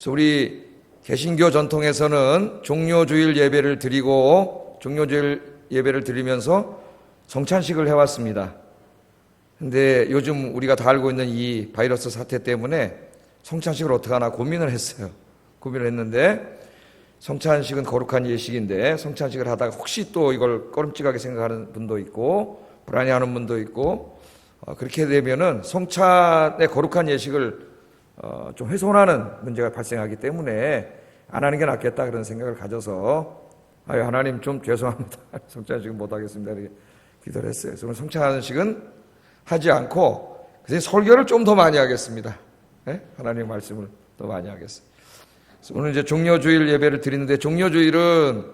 그래서 우리 개신교 전통에서는 종료주일 예배를 드리고 종료주일 예배를 드리면서 성찬식을 해왔습니다. 근데 요즘 우리가 다 알고 있는 이 바이러스 사태 때문에 성찬식을 어떻게 하나 고민을 했어요. 고민을 했는데 성찬식은 거룩한 예식인데 성찬식을 하다가 혹시 또 이걸 꺼림칙하게 생각하는 분도 있고 불안해하는 분도 있고 그렇게 되면은 성찬의 거룩한 예식을 좀 훼손하는 문제가 발생하기 때문에 안 하는 게 낫겠다 그런 생각을 가져서 하나님 좀 죄송합니다. 성찬식은 못하겠습니다. 이렇게 기도를 했어요. 그래서 성찬식은 하지 않고 그래서 설교를 좀 더 많이 하겠습니다. 네? 하나님의 말씀을 더 많이 하겠습니다. 오늘 이제 종료주일 예배를 드리는데 종료주일은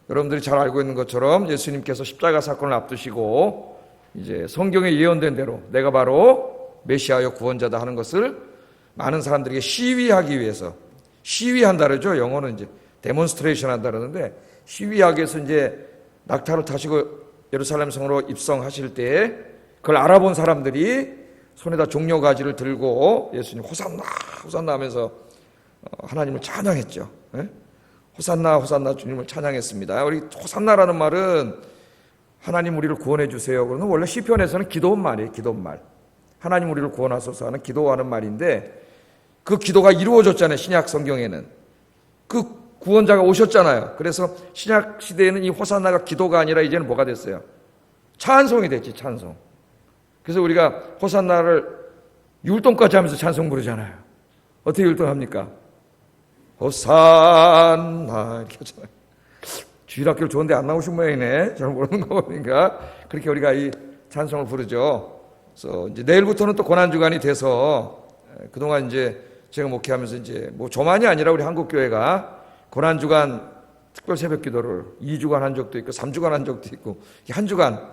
여러분들이 잘 알고 있는 것처럼 예수님께서 십자가 사건을 앞두시고 이제 성경에 예언된 대로 내가 바로 메시아여 구원자다 하는 것을 많은 사람들에게 시위하기 위해서 시위한다 그러죠. 영어는 이제 데몬스트레이션 한다 그러는데 시위하기 위해서 이제 낙타를 타시고 예루살렘 성으로 입성하실 때 그걸 알아본 사람들이 손에다 종려가지를 들고 예수님 호산나 호산나 하면서 하나님을 찬양했죠. 네? 호산나 호산나 주님을 찬양했습니다. 우리 호산나라는 말은 하나님 우리를 구원해 주세요. 그러면 원래 시편에서는 기도원 말이에요. 기도원 말. 하나님 우리를 구원하소서 하는 기도하는 말인데 그 기도가 이루어졌잖아요. 신약 성경에는. 그 구원자가 오셨잖아요. 그래서 신약 시대에는 이 호산나가 기도가 아니라 이제는 뭐가 됐어요? 찬송이 됐지. 찬송. 그래서 우리가 호산나를 율동까지 하면서 찬송 부르잖아요. 어떻게 율동합니까? 호산나 이렇게 하잖아요. 주일학교를 좋은데 안 나오신 모양이네. 잘 모르는 거 보니까 그렇게 우리가 이 찬송을 부르죠. 그래서 이제 내일부터는 또 고난주간이 돼서 그동안 이제 제가 목회하면서 이제 뭐 저만이 아니라 우리 한국교회가 고난주간 특별 새벽 기도를 2주간 한 적도 있고 3주간 한 적도 있고 한 주간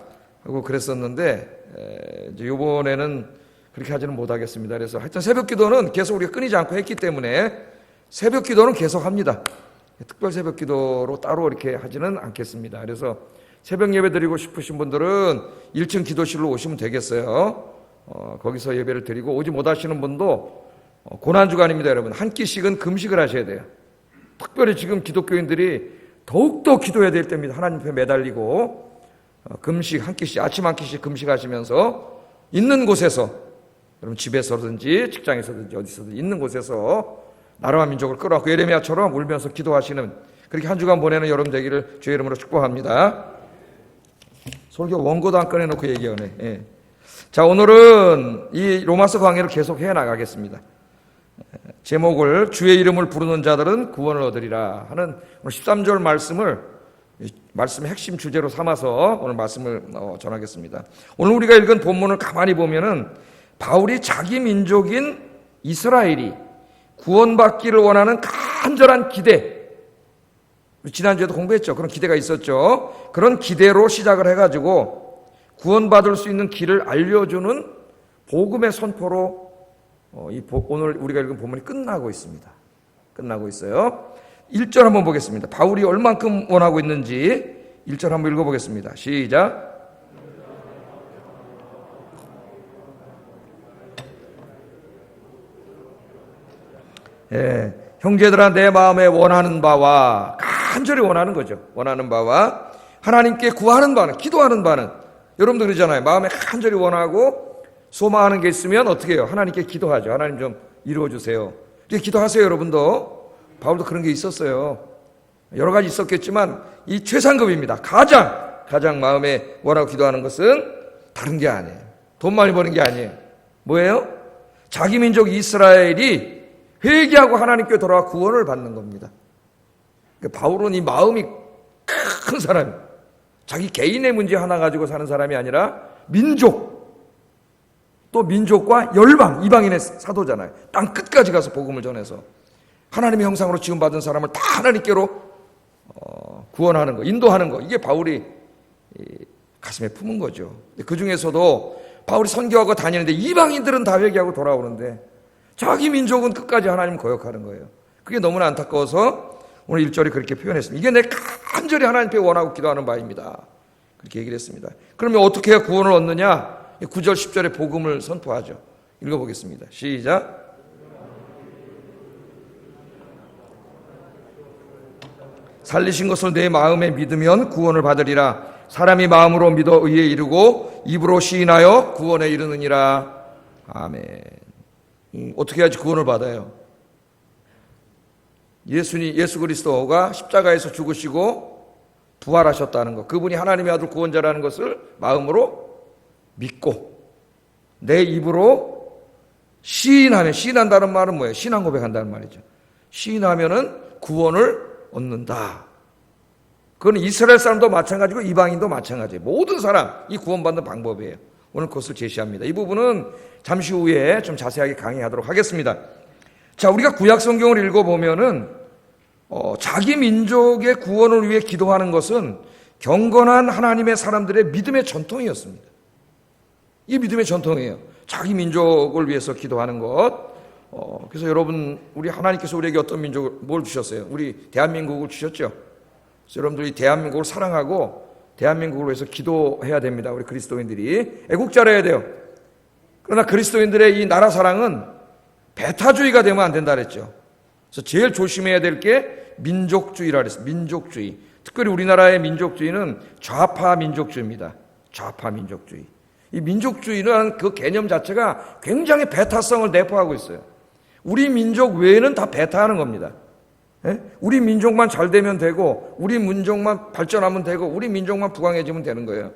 하고 그랬었는데 이제 이번에는 그렇게 하지는 못하겠습니다. 그래서 하여튼 새벽 기도는 계속 우리가 끊이지 않고 했기 때문에 새벽 기도는 계속 합니다. 특별 새벽 기도로 따로 이렇게 하지는 않겠습니다. 그래서 새벽 예배 드리고 싶으신 분들은 1층 기도실로 오시면 되겠어요. 거기서 예배를 드리고 오지 못하시는 분도 고난주간입니다. 여러분 한 끼씩은 금식을 하셔야 돼요. 특별히 지금 기독교인들이 더욱더 기도해야 될 때입니다. 하나님 앞에 매달리고 금식 한 끼씩 아침 한 끼씩 금식하시면서 있는 곳에서 여러분 집에서든지 직장에서든지 어디서든 있는 곳에서 나라와 민족을 끌어안고 예레미야처럼 울면서 기도하시는 그렇게 한 주간 보내는 여러분 되기를 주의 이름으로 축복합니다. 설교 원고도 안 꺼내놓고 얘기하네. 예. 자, 오늘은 이 로마서 강의를 계속 해나가겠습니다. 제목을 주의 이름을 부르는 자들은 구원을 얻으리라 하는 오늘 13절 말씀의 핵심 주제로 삼아서 오늘 말씀을 전하겠습니다. 오늘 우리가 읽은 본문을 가만히 보면은 바울이 자기 민족인 이스라엘이 구원받기를 원하는 간절한 기대, 지난주에도 공부했죠. 그런 기대가 있었죠. 그런 기대로 시작을 해가지고 구원받을 수 있는 길을 알려주는 복음의 선포로 오늘 우리가 읽은 본문이 끝나고 있습니다. 끝나고 있어요. 1절 한번 보겠습니다. 바울이 얼만큼 원하고 있는지 1절 한번 읽어보겠습니다. 시작. 예, 형제들아 내 마음에 원하는 바와 간절히 원하는 거죠. 원하는 바와 하나님께 구하는 바는 기도하는 바는 여러분도 그러잖아요. 마음에 간절히 원하고 소망하는 게 있으면 어떻게 해요? 하나님께 기도하죠. 하나님 좀 이루어주세요. 이렇게 기도하세요. 여러분도. 바울도 그런 게 있었어요. 여러 가지 있었겠지만 이 최상급입니다. 가장 마음에 원하고 기도하는 것은 다른 게 아니에요. 돈 많이 버는 게 아니에요. 뭐예요? 자기 민족 이스라엘이 회개하고 하나님께 돌아와 구원을 받는 겁니다. 그러니까 바울은 이 마음이 큰 사람이에요. 자기 개인의 문제 하나 가지고 사는 사람이 아니라 민족, 또 민족과 열방, 이방인의 사도잖아요. 땅 끝까지 가서 복음을 전해서 하나님의 형상으로 지음받은 사람을 다 하나님께로 구원하는 거, 인도하는 거, 이게 바울이 가슴에 품은 거죠. 그 중에서도 바울이 선교하고 다니는데 이방인들은 다 회개하고 돌아오는데 자기 민족은 끝까지 하나님 거역하는 거예요. 그게 너무나 안타까워서 오늘 1절이 그렇게 표현했습니다. 이게 내 간절히 하나님께 원하고 기도하는 바입니다. 그렇게 얘기를 했습니다. 그러면 어떻게 해야 구원을 얻느냐? 9절 10절에 복음을 선포하죠. 읽어보겠습니다. 시작. 살리신 것을 내 마음에 믿으면 구원을 받으리라. 사람이 마음으로 믿어 의에 이르고 입으로 시인하여 구원에 이르느니라. 아멘. 어떻게 해야지 구원을 받아요? 예수 그리스도가 십자가에서 죽으시고 부활하셨다는 것, 그분이 하나님의 아들 구원자라는 것을 마음으로 믿고 내 입으로 시인하면, 시인한다는 말은 뭐예요? 신앙 고백한다는 말이죠. 시인하면은 구원을 얻는다. 그건 이스라엘 사람도 마찬가지고 이방인도 마찬가지예요. 모든 사람이 구원받는 방법이에요. 오늘 그것을 제시합니다. 이 부분은 잠시 후에 좀 자세하게 강의하도록 하겠습니다. 자, 우리가 구약 성경을 읽어보면은 자기 민족의 구원을 위해 기도하는 것은 경건한 하나님의 사람들의 믿음의 전통이었습니다. 이 믿음의 전통이에요. 자기 민족을 위해서 기도하는 것. 그래서 여러분, 우리 하나님께서 우리에게 어떤 민족을, 뭘 주셨어요? 우리 대한민국을 주셨죠. 그래서 여러분들이 대한민국을 사랑하고 대한민국을 위해서 기도해야 됩니다. 우리 그리스도인들이 애국자라야 돼요. 그러나 그리스도인들의 이 나라 사랑은 배타주의가 되면 안 된다 그랬죠. 그래서 제일 조심해야 될 게 민족주의라 그랬어요. 민족주의. 특별히 우리나라의 민족주의는 좌파 민족주의입니다. 좌파 민족주의. 이 민족주의는 그 개념 자체가 굉장히 배타성을 내포하고 있어요. 우리 민족 외에는 다 배타하는 겁니다. 예? 우리 민족만 잘 되면 되고, 우리 민족만 발전하면 되고, 우리 민족만 부강해지면 되는 거예요.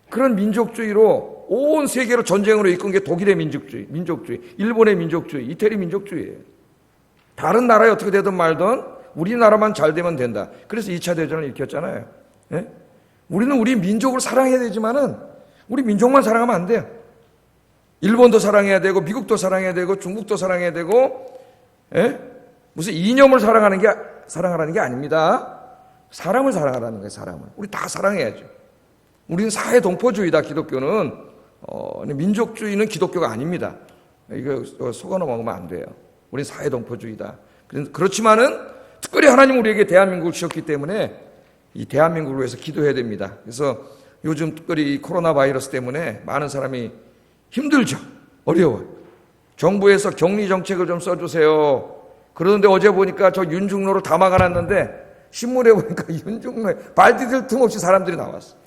그런 민족주의로 온 세계를 전쟁으로 이끈 게 독일의 민족주의, 일본의 민족주의, 이태리 민족주의예요. 다른 나라에 어떻게 되든 말든 우리나라만 잘 되면 된다. 그래서 2차 대전을 일으켰잖아요. 예? 우리는 우리 민족을 사랑해야 되지만은 우리 민족만 사랑하면 안 돼요. 일본도 사랑해야 되고, 미국도 사랑해야 되고, 중국도 사랑해야 되고, 예? 무슨 이념을 사랑하라는 게 아닙니다. 사람을 사랑하라는 거예요, 사람을. 우리 다 사랑해야죠. 우리는 사회동포주의다, 기독교는. 민족주의는 기독교가 아닙니다. 이거 속아 넘어가면 안 돼요. 우리는 사회동포주의다. 그렇지만은 특별히 하나님 우리에게 대한민국을 주셨기 때문에 이 대한민국을 위해서 기도해야 됩니다. 그래서 요즘 특별히 코로나 바이러스 때문에 많은 사람이 힘들죠. 어려워요. 정부에서 격리 정책을 좀 써주세요. 그러는데 어제 보니까 저 윤중로를 다 막아놨는데 신문에 보니까 윤중로에 발 디딜 틈 없이 사람들이 나왔어.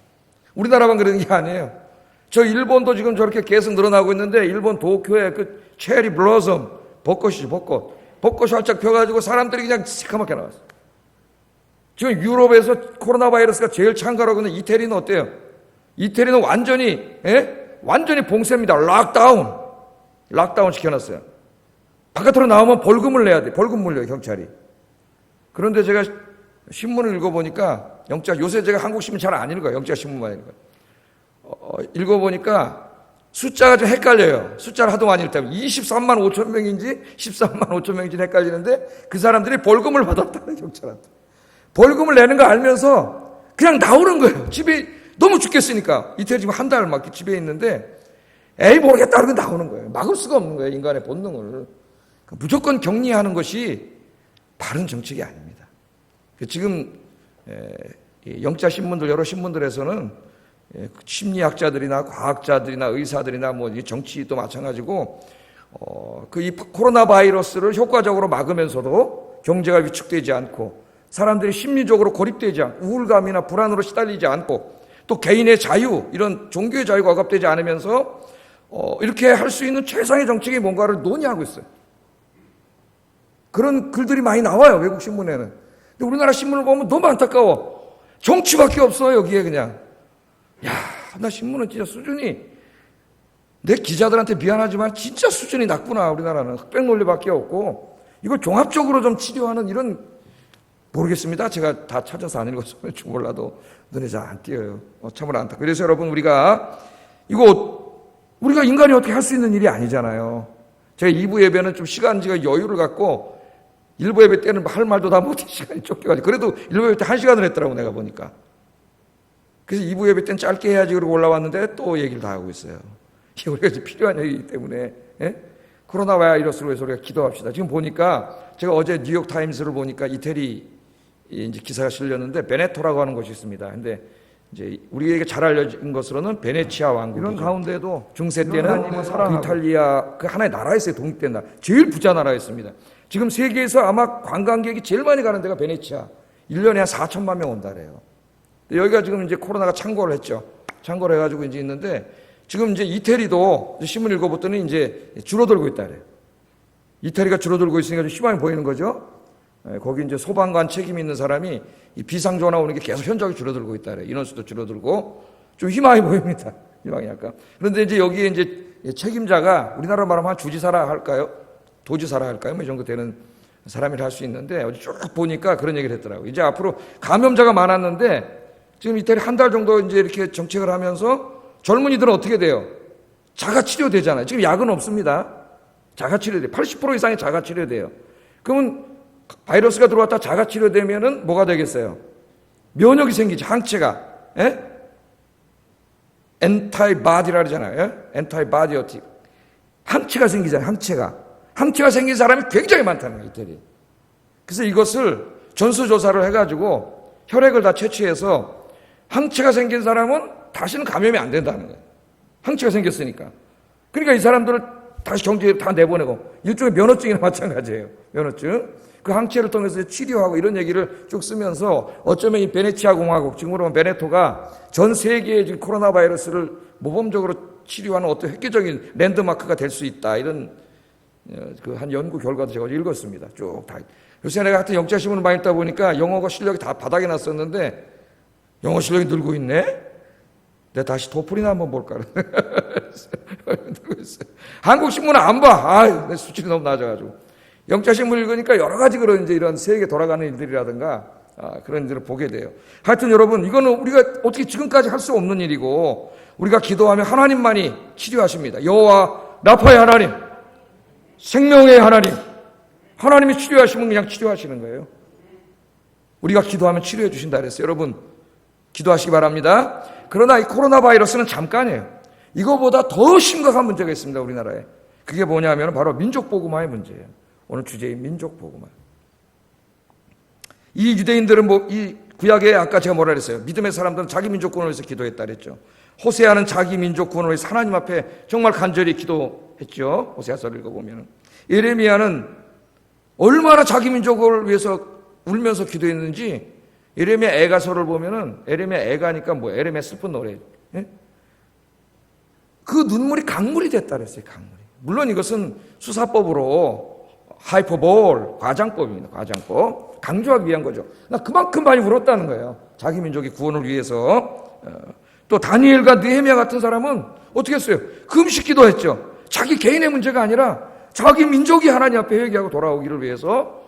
우리나라만 그러는 게 아니에요. 저 일본도 지금 저렇게 계속 늘어나고 있는데 일본 도쿄에 그 체리 블러썸, 벚꽃이죠, 벚꽃. 벚꽃이 활짝 펴가지고 사람들이 그냥 시커멓게 나왔어. 지금 유럽에서 코로나 바이러스가 제일 창궐하고 있는 이태리는 어때요? 이태리는 완전히 봉쇄입니다. 락다운 시켜놨어요. 바깥으로 나오면 벌금을 내야 돼. 벌금 물려요, 경찰이. 그런데 제가 신문을 읽어보니까 요새 제가 한국 신문 잘 안 읽어요. 영자 신문만 읽어요. 읽어보니까 숫자가 좀 헷갈려요. 숫자를 하도 많이 읽다 보면 23만 5천 명인지 13만 5천 명인지 헷갈리는데 그 사람들이 벌금을 받았다는 경찰한테. 벌금을 내는 거 알면서 그냥 나오는 거예요. 집에 너무 죽겠으니까. 이태리 지금 한 달 막 집에 있는데 에이 모르겠다 그러고 나오는 거예요. 막을 수가 없는 거예요. 인간의 본능을. 무조건 격리하는 것이 바른 정책이 아닙니다. 지금 영자 신문들, 여러 신문들에서는 심리학자들이나 과학자들이나 의사들이나 뭐 정치도 마찬가지고 이 코로나 바이러스를 효과적으로 막으면서도 경제가 위축되지 않고 사람들이 심리적으로 고립되지 않고 우울감이나 불안으로 시달리지 않고 또 개인의 자유, 이런 종교의 자유가 억압되지 않으면서 이렇게 할 수 있는 최상의 정책이 뭔가를 논의하고 있어요. 그런 글들이 많이 나와요, 외국 신문에는. 근데 우리나라 신문을 보면 너무 안타까워. 정치밖에 없어요, 여기에 그냥. 야, 나 신문은 진짜 수준이, 내 기자들한테 미안하지만 진짜 수준이 낮구나. 우리나라는 흑백 논리밖에 없고 이걸 종합적으로 좀 치료하는 이런, 모르겠습니다. 제가 다 찾아서 안 읽어서 좀 몰라도 눈에 잘 안 띄어요. 참으로 안타까워요. 그래서 여러분, 우리가 인간이 어떻게 할 수 있는 일이 아니잖아요. 제가 2부 예배는 좀 시간지가 여유를 갖고 1부 예배 때는 할 말도 다 못해, 시간이 쫓겨가지고. 그래도 1부 예배 때 1시간을 했더라고, 내가 보니까. 그래서 2부 예배 때는 짧게 해야지 그러고 올라왔는데 또 얘기를 다 하고 있어요. 이게 우리가 이제 필요한 얘기이기 때문에. 코로나 바이러스로 해서 우리가 기도합시다. 지금 보니까 제가 어제 뉴욕타임스를 보니까 이태리 이제 기사가 실렸는데 베네토라고 하는 곳이 있습니다. 근데 이제 우리에게 잘 알려진 것으로는 베네치아 왕국. 이런 가운데도 중세 때는 이탈리아 그 하나의 나라였어요. 독립된 나라. 제일 부자 나라였습니다. 지금 세계에서 아마 관광객이 제일 많이 가는 데가 베네치아. 1년에 한 4천만 명 온다 그래요. 여기가 지금 이제 코로나가 창궐을 했죠. 창궐을 해가지고 이제 있는데, 지금 이제 이태리도 신문 읽어봤더니 이제 줄어들고 있다 그래요. 이태리가 줄어들고 있으니까 좀 희망이 보이는 거죠. 거기 이제 소방관 책임 있는 사람이 이 비상 전화 오는 게 계속 현저하게 줄어들고 있다 그래요. 인원수도 줄어들고 좀 희망이 보입니다. 희망이 약간. 그런데 이제 여기에 이제 책임자가 우리나라 말하면 한 주지사라 할까요? 도지사라 할까요? 뭐 이 정도 되는 사람이라 할 수 있는데, 어제 쭉 보니까 그런 얘기를 했더라고요. 이제 앞으로 감염자가 많았는데 지금 이태리 한 달 정도 이제 이렇게 정책을 하면서 젊은이들은 어떻게 돼요? 자가치료되잖아요. 지금 약은 없습니다. 자가치료돼요. 80% 이상이 자가치료돼요. 그러면 바이러스가 들어왔다 자가치료되면은 뭐가 되겠어요? 면역이 생기죠. 항체가. 예? 엔타이바디라 그러잖아요. 예? 엔타이바디어틱. 항체가 생기잖아요. 항체가 생긴 사람이 굉장히 많다는 거예요. 이태리. 그래서 이것을 전수조사를 해가지고 혈액을 다 채취해서 항체가 생긴 사람은 다시는 감염이 안 된다는 거예요. 항체가 생겼으니까. 그러니까 이 사람들을 다시 경제에 다 내보내고, 일종의 면허증이나 마찬가지예요. 면허증. 그 항체를 통해서 치료하고 이런 얘기를 쭉 쓰면서 어쩌면 이 베네치아 공화국, 지금으로 보면 베네토가 전 세계의 지금 코로나 바이러스를 모범적으로 치료하는 어떤 획기적인 랜드마크가 될 수 있다. 이런 그 한 연구 결과도 제가 읽었습니다. 쭉 다. 요새 내가 하여튼 영자신문을 많이 읽다 보니까 영어가 실력이 다 바닥에 났었는데 영어 실력이 늘고 있네? 내가 다시 도플이나 한번 볼까? 늘고 있어요. 한국 신문은 안 봐. 내 수준이 너무 낮아가지고. 영자신문 읽으니까 여러 가지 그런 이제 이런 세계 돌아가는 일들이라든가 그런 일들을 보게 돼요. 하여튼 여러분, 이거는 우리가 어떻게 지금까지 할 수 없는 일이고, 우리가 기도하면 하나님만이 치료하십니다. 여호와 라파의 하나님, 생명의 하나님, 하나님이 치료하시면 그냥 치료하시는 거예요. 우리가 기도하면 치료해 주신다 그랬어요. 여러분, 기도하시기 바랍니다. 그러나 이 코로나 바이러스는 잠깐이에요. 이거보다 더 심각한 문제가 있습니다. 우리나라에. 그게 뭐냐면 바로 민족복음화의 문제예요. 오늘 주제인 민족복음화. 이 유대인들은 이 구약에 아까 제가 뭐라 그랬어요? 믿음의 사람들은 자기 민족군을 위해서 기도했다 그랬죠. 호세아는 자기 민족군을 위해서 하나님 앞에 정말 간절히 기도했죠. 호세아서를 읽어보면. 예레미야는 얼마나 자기 민족을 위해서 울면서 기도했는지, 예레미야 애가서를 보면은, 예레미야 애가니까 뭐예요? 예레미야 슬픈 노래. 예? 그 눈물이 강물이 됐다 그랬어요. 강물이. 물론 이것은 수사법으로 하이퍼볼, 과장법입니다. 과장법. 강조하기 위한 거죠. 나 그만큼 많이 울었다는 거예요. 자기 민족의 구원을 위해서. 또 다니엘과 느헤미야 같은 사람은 어떻게 했어요? 금식 기도했죠. 자기 개인의 문제가 아니라 자기 민족이 하나님 앞에 회개하고 돌아오기를 위해서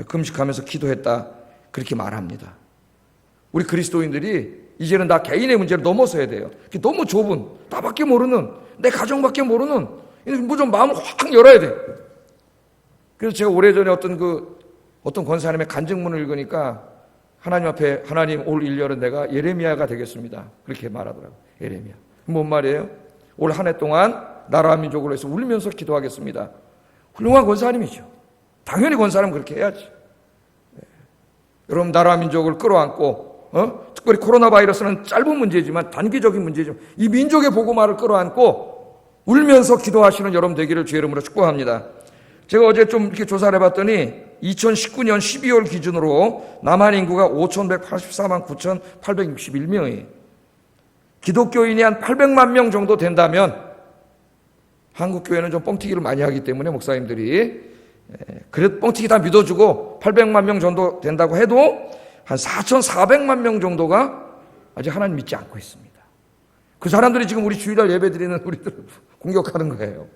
금식하면서 기도했다. 그렇게 말합니다. 우리 그리스도인들이 이제는 나 개인의 문제를 넘어서야 돼요. 너무 좁은, 나밖에 모르는, 내 가정밖에 모르는, 뭐 좀 마음을 확 열어야 돼. 그래서 제가 오래전에 어떤 권사님의 간증문을 읽으니까 하나님 앞에, 하나님 올 1년은 내가 예레미야가 되겠습니다. 그렇게 말하더라고요. 예레미야. 뭔 말이에요? 올 한 해 동안 나라와 민족을 위해서 울면서 기도하겠습니다. 훌륭한 권사님이죠. 당연히 권사님은 그렇게 해야지. 여러분, 나라와 민족을 끌어안고, 특별히 코로나 바이러스는 짧은 문제지만, 단기적인 문제지만, 이 민족의 복음화를 끌어안고 울면서 기도하시는 여러분 되기를 주의 이름으로 축복합니다. 제가 어제 좀 이렇게 조사를 해봤더니 2019년 12월 기준으로 남한 인구가 5,184만 9,861명이에요. 기독교인이 한 800만 명 정도 된다면, 한국 교회는 좀 뻥튀기를 많이 하기 때문에 목사님들이, 그래도 뻥튀기 다 믿어주고 800만 명 정도 된다고 해도 한 4,400만 명 정도가 아직 하나님 믿지 않고 있습니다. 그 사람들이 지금 우리 주일날 예배 드리는 우리들을 공격하는 거예요.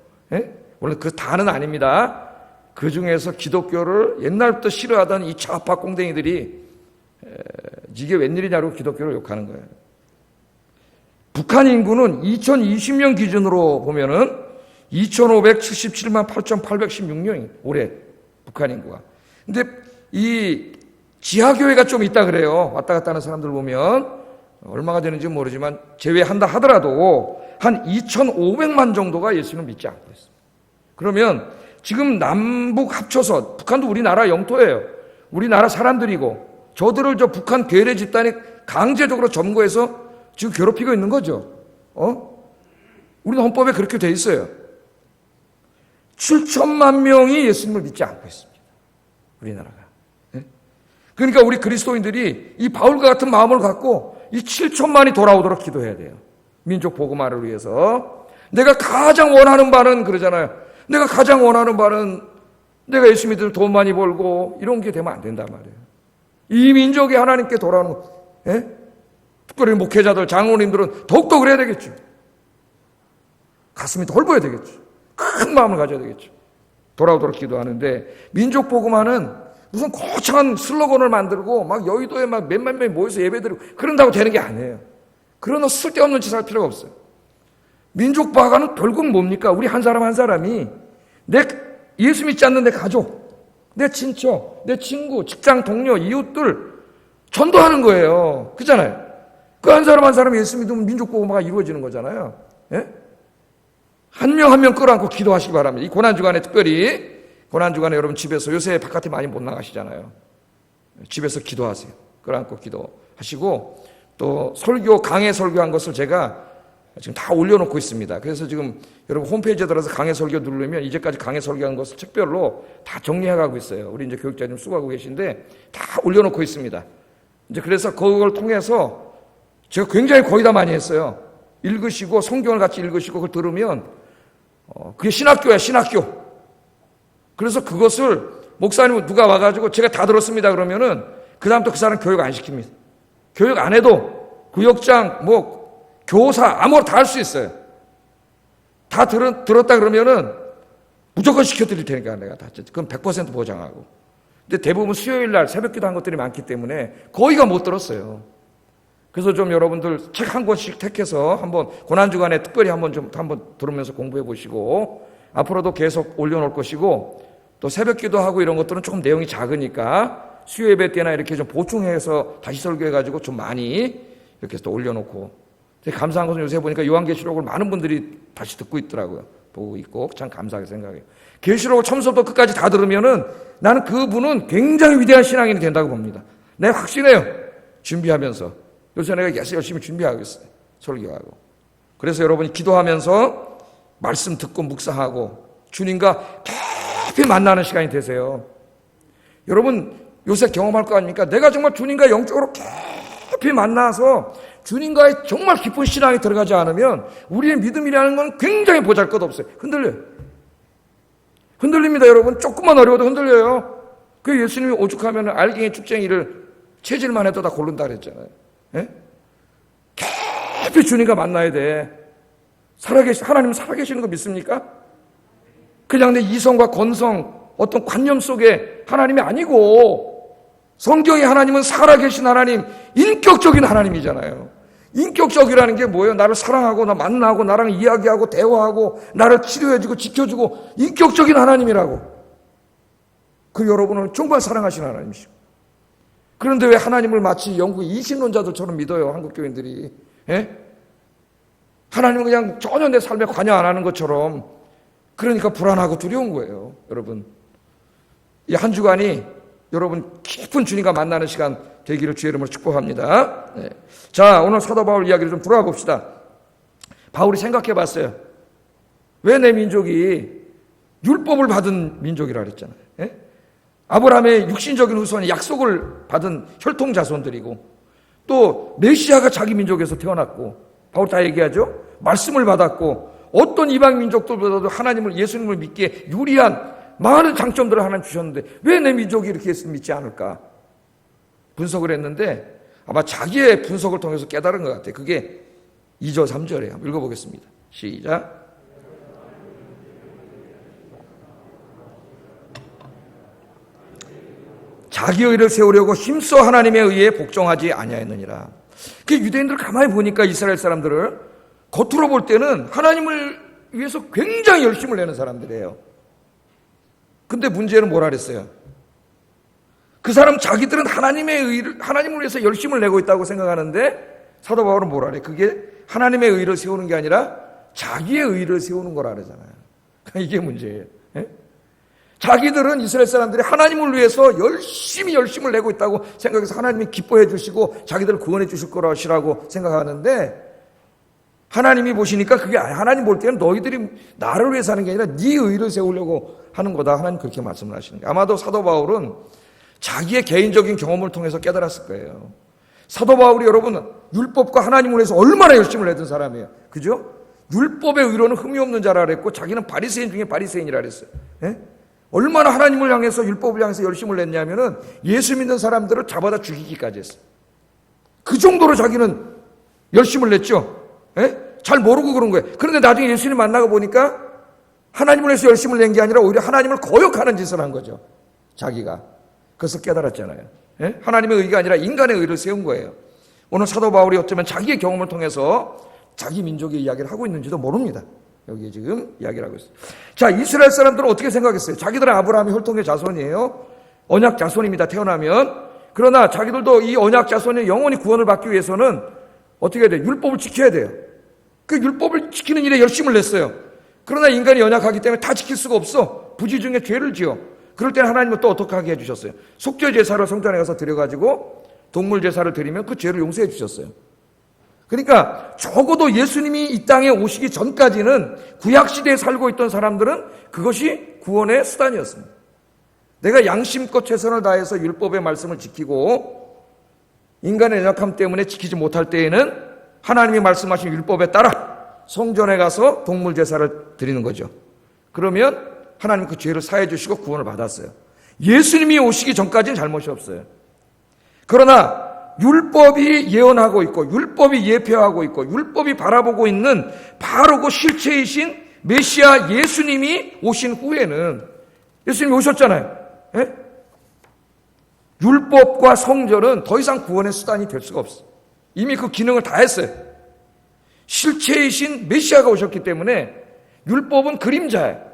물론 그 다는 아닙니다. 그 중에서 기독교를 옛날부터 싫어하던 이 좌파 꽁댕이들이 이게 웬일이냐고 기독교를 욕하는 거예요. 북한 인구는 2020년 기준으로 보면은 2,577만 8,816명이 올해 북한 인구가. 근데 이 지하교회가 좀 있다 그래요. 왔다 갔다 하는 사람들 보면 얼마가 되는지 모르지만 제외한다 하더라도 한 2,500만 정도가 예수님을 믿지 않고 있습니다. 그러면 지금 남북 합쳐서, 북한도 우리나라 영토예요. 우리나라 사람들이고, 저들을 저 북한 괴뢰 집단이 강제적으로 점거해서 지금 괴롭히고 있는 거죠. 우리는 헌법에 그렇게 돼 있어요. 7천만 명이 예수님을 믿지 않고 있습니다. 우리나라가. 그러니까 우리 그리스도인들이 이 바울과 같은 마음을 갖고 이 7천만이 돌아오도록 기도해야 돼요. 민족 복음화를 위해서. 내가 가장 원하는 바는 그러잖아요. 내가 가장 원하는 바는 내가 예수 믿으면 돈 많이 벌고 이런 게 되면 안 된단 말이에요. 이 민족이 하나님께 돌아오는 거. 예? 특별히 목회자들, 장로님들은 더욱더 그래야 되겠죠. 가슴이 덜 보여야 되겠죠. 큰 마음을 가져야 되겠죠. 돌아오도록 기도하는데 민족 복음화는 무슨 거창한 슬로건을 만들고 막 여의도에 막 몇만 명이 모여서 예배드리고 그런다고 되는 게 아니에요. 그런 쓸데없는 짓을 할 필요가 없어요. 민족 복음화는 결국 뭡니까? 우리 한 사람 한 사람이 내 예수 믿지 않는 내 가족, 내 친척, 내 친구, 직장 동료, 이웃들 전도하는 거예요. 그렇잖아요. 그 한 사람 한 사람이 예수 믿으면 민족 복음화가 이루어지는 거잖아요. 예? 한 명 한 명 끌어안고 기도하시기 바랍니다. 이 고난주간에 특별히 고난주간에 여러분 집에서 요새 바깥에 많이 못 나가시잖아요. 집에서 기도하세요. 끌어안고 기도하시고 또 설교, 강해 설교한 것을 제가 지금 다 올려놓고 있습니다. 그래서 지금 여러분 홈페이지에 들어서 강해 설교 누르면 이제까지 강해 설교한 것을 책별로 다 정리해가고 있어요. 우리 이제 교육자님 수고하고 계신데 다 올려놓고 있습니다. 이제 그래서 그걸 통해서 제가 굉장히 거의 다 많이 했어요. 읽으시고 성경을 같이 읽으시고 그걸 들으면 그게 신학교야, 신학교. 그래서 그것을 목사님 누가 와가지고 제가 다 들었습니다 그러면은 그 다음부터 그 사람 교육 안 시킵니다. 교육 안 해도 구역장, 교사 아무거나 다 할 수 있어요. 다 들었다 그러면은 무조건 시켜드릴 테니까 내가 다. 그럼 100% 보장하고. 근데 대부분 수요일 날 새벽기도 한 것들이 많기 때문에 거의가 못 들었어요. 그래서 좀 여러분들 책 한 권씩 택해서 한번 고난주간에 특별히 한번 들으면서 공부해 보시고 앞으로도 계속 올려놓을 것이고 또 새벽기도 하고 이런 것들은 조금 내용이 작으니까 수요 예배 때나 이렇게 좀 보충해서 다시 설교해가지고 좀 많이 이렇게 또 올려놓고 되게 감사한 것은 요새 보니까 요한계시록을 많은 분들이 다시 듣고 있더라고요. 보고 있고 참 감사하게 생각해요. 계시록을 처음부터 끝까지 다 들으면은 나는 그분은 굉장히 위대한 신앙인이 된다고 봅니다. 내가 확신해요. 준비하면서 요새 내가 열심히 준비하고 있어요. 설교하고. 그래서 여러분이 기도하면서 말씀 듣고 묵상하고 주님과 깊이 만나는 시간이 되세요. 여러분 요새 경험할 거 아닙니까? 내가 정말 주님과 영적으로 깊이 만나서 주님과의 정말 깊은 신앙이 들어가지 않으면 우리의 믿음이라는 건 굉장히 보잘것없어요. 흔들려요. 흔들립니다. 여러분 조금만 어려워도 흔들려요. 그 예수님이 오죽하면 알갱이 축쟁이를 체질만 해도 다 고른다 그랬잖아요. 예? 깊이 주님과 만나야 돼. 하나님 살아계시는 거 믿습니까? 그냥 내 이성과 건성, 어떤 관념 속에 하나님이 아니고 성경의 하나님은 살아계신 하나님, 인격적인 하나님이잖아요. 인격적이라는 게 뭐예요? 나를 사랑하고 나 만나고 나랑 이야기하고 대화하고 나를 치료해주고 지켜주고 인격적인 하나님이라고. 그 여러분을 정말 사랑하시는 하나님이시고. 그런데 왜 하나님을 마치 영국의 이신론자들처럼 믿어요, 한국 교인들이. 예? 하나님은 그냥 전혀 내 삶에 관여 안 하는 것처럼. 그러니까 불안하고 두려운 거예요, 여러분. 이 한 주간이 여러분 깊은 주님과 만나는 시간 되기를 주의 이름으로 축복합니다. 네. 자, 오늘 사도 바울 이야기를 좀 들어가 봅시다. 바울이 생각해 봤어요. 왜 내 민족이 율법을 받은 민족이라 그랬잖아요. 예? 아브라함의 육신적인 후손이 약속을 받은 혈통 자손들이고 또 메시아가 자기 민족에서 태어났고 바울 다 얘기하죠. 말씀을 받았고 어떤 이방 민족들보다도 하나님을 예수님을 믿기에 유리한 많은 장점들을 하나님 주셨는데 왜 내 민족이 이렇게 예수를 믿지 않을까? 분석을 했는데 아마 자기의 분석을 통해서 깨달은 것 같아요. 그게 2절 3절이에요. 한번 읽어보겠습니다. 시작. 자기 의를 세우려고 힘써 하나님의 의에 복종하지 아니하였느니라. 그 유대인들을 가만히 보니까 이스라엘 사람들을 겉으로 볼 때는 하나님을 위해서 굉장히 열심을 내는 사람들이에요. 근데 문제는 뭐라 그랬어요? 그 사람 자기들은 하나님을 위해서 열심을 내고 있다고 생각하는데 사도 바울은 뭐라 그래? 그게 하나님의 의를 세우는 게 아니라 자기의 의를 세우는 거라 그러잖아요. 이게 문제예요. 예? 자기들은 이스라엘 사람들이 하나님을 위해서 열심을 내고 있다고 생각해서 하나님이 기뻐해 주시고 자기들을 구원해 주실 거라고 생각하는데 하나님이 보시니까 그게 하나님 볼 때는 너희들이 나를 위해서 하는 게 아니라 네 의를 세우려고 하는 거다. 하나님 그렇게 말씀을 하시는 거예요. 아마도 사도 바울은 자기의 개인적인 경험을 통해서 깨달았을 거예요. 사도 바울이 여러분 율법과 하나님을 위해서 얼마나 열심을 했던 사람이에요. 그죠? 율법의 의로는 흠이 없는 자라 그랬고 자기는 바리새인 중에 바리새인이라 그랬어요. 예? 얼마나 하나님을 향해서 율법을 향해서 열심을 냈냐면은 예수 믿는 사람들을 잡아다 죽이기까지 했어요. 그 정도로 자기는 열심을 냈죠. 예? 잘 모르고 그런 거예요. 그런데 나중에 예수님 만나고 보니까 하나님을 위해서 열심을 낸 게 아니라 오히려 하나님을 거역하는 짓을 한 거죠. 자기가. 그래서 깨달았잖아요. 예? 하나님의 의가 아니라 인간의 의를 세운 거예요. 오늘 사도 바울이 어쩌면 자기의 경험을 통해서 자기 민족의 이야기를 하고 있는지도 모릅니다. 여기에 지금 이야기를 하고 있어요. 자, 이스라엘 사람들은 어떻게 생각했어요? 자기들은 아브라함의 혈통의 자손이에요. 언약 자손입니다. 태어나면. 그러나 자기들도 이 언약 자손의 영원히 구원을 받기 위해서는 어떻게 해야 돼요? 율법을 지켜야 돼요. 그 율법을 지키는 일에 열심을 냈어요. 그러나 인간이 연약하기 때문에 다 지킬 수가 없어. 부지 중에 죄를 지어. 그럴 때는 하나님은 또 어떻게 하게 해주셨어요? 속죄 제사를 성전에 가서 드려가지고 동물 제사를 드리면 그 죄를 용서해 주셨어요. 그러니까 적어도 예수님이 이 땅에 오시기 전까지는 구약시대에 살고 있던 사람들은 그것이 구원의 수단이었습니다. 내가 양심껏 최선을 다해서 율법의 말씀을 지키고 인간의 연약함 때문에 지키지 못할 때에는 하나님이 말씀하신 율법에 따라 성전에 가서 동물 제사를 드리는 거죠. 그러면 하나님 그 죄를 사해 주시고 구원을 받았어요. 예수님이 오시기 전까지는 잘못이 없어요. 그러나 율법이 예언하고 있고 율법이 예표하고 있고 율법이 바라보고 있는 바로 그 실체이신 메시아 예수님이 오신 후에는 예수님이 오셨잖아요. 예? 율법과 성전은 더 이상 구원의 수단이 될 수가 없어요. 이미 그 기능을 다 했어요. 실체이신 메시아가 오셨기 때문에 율법은 그림자예요.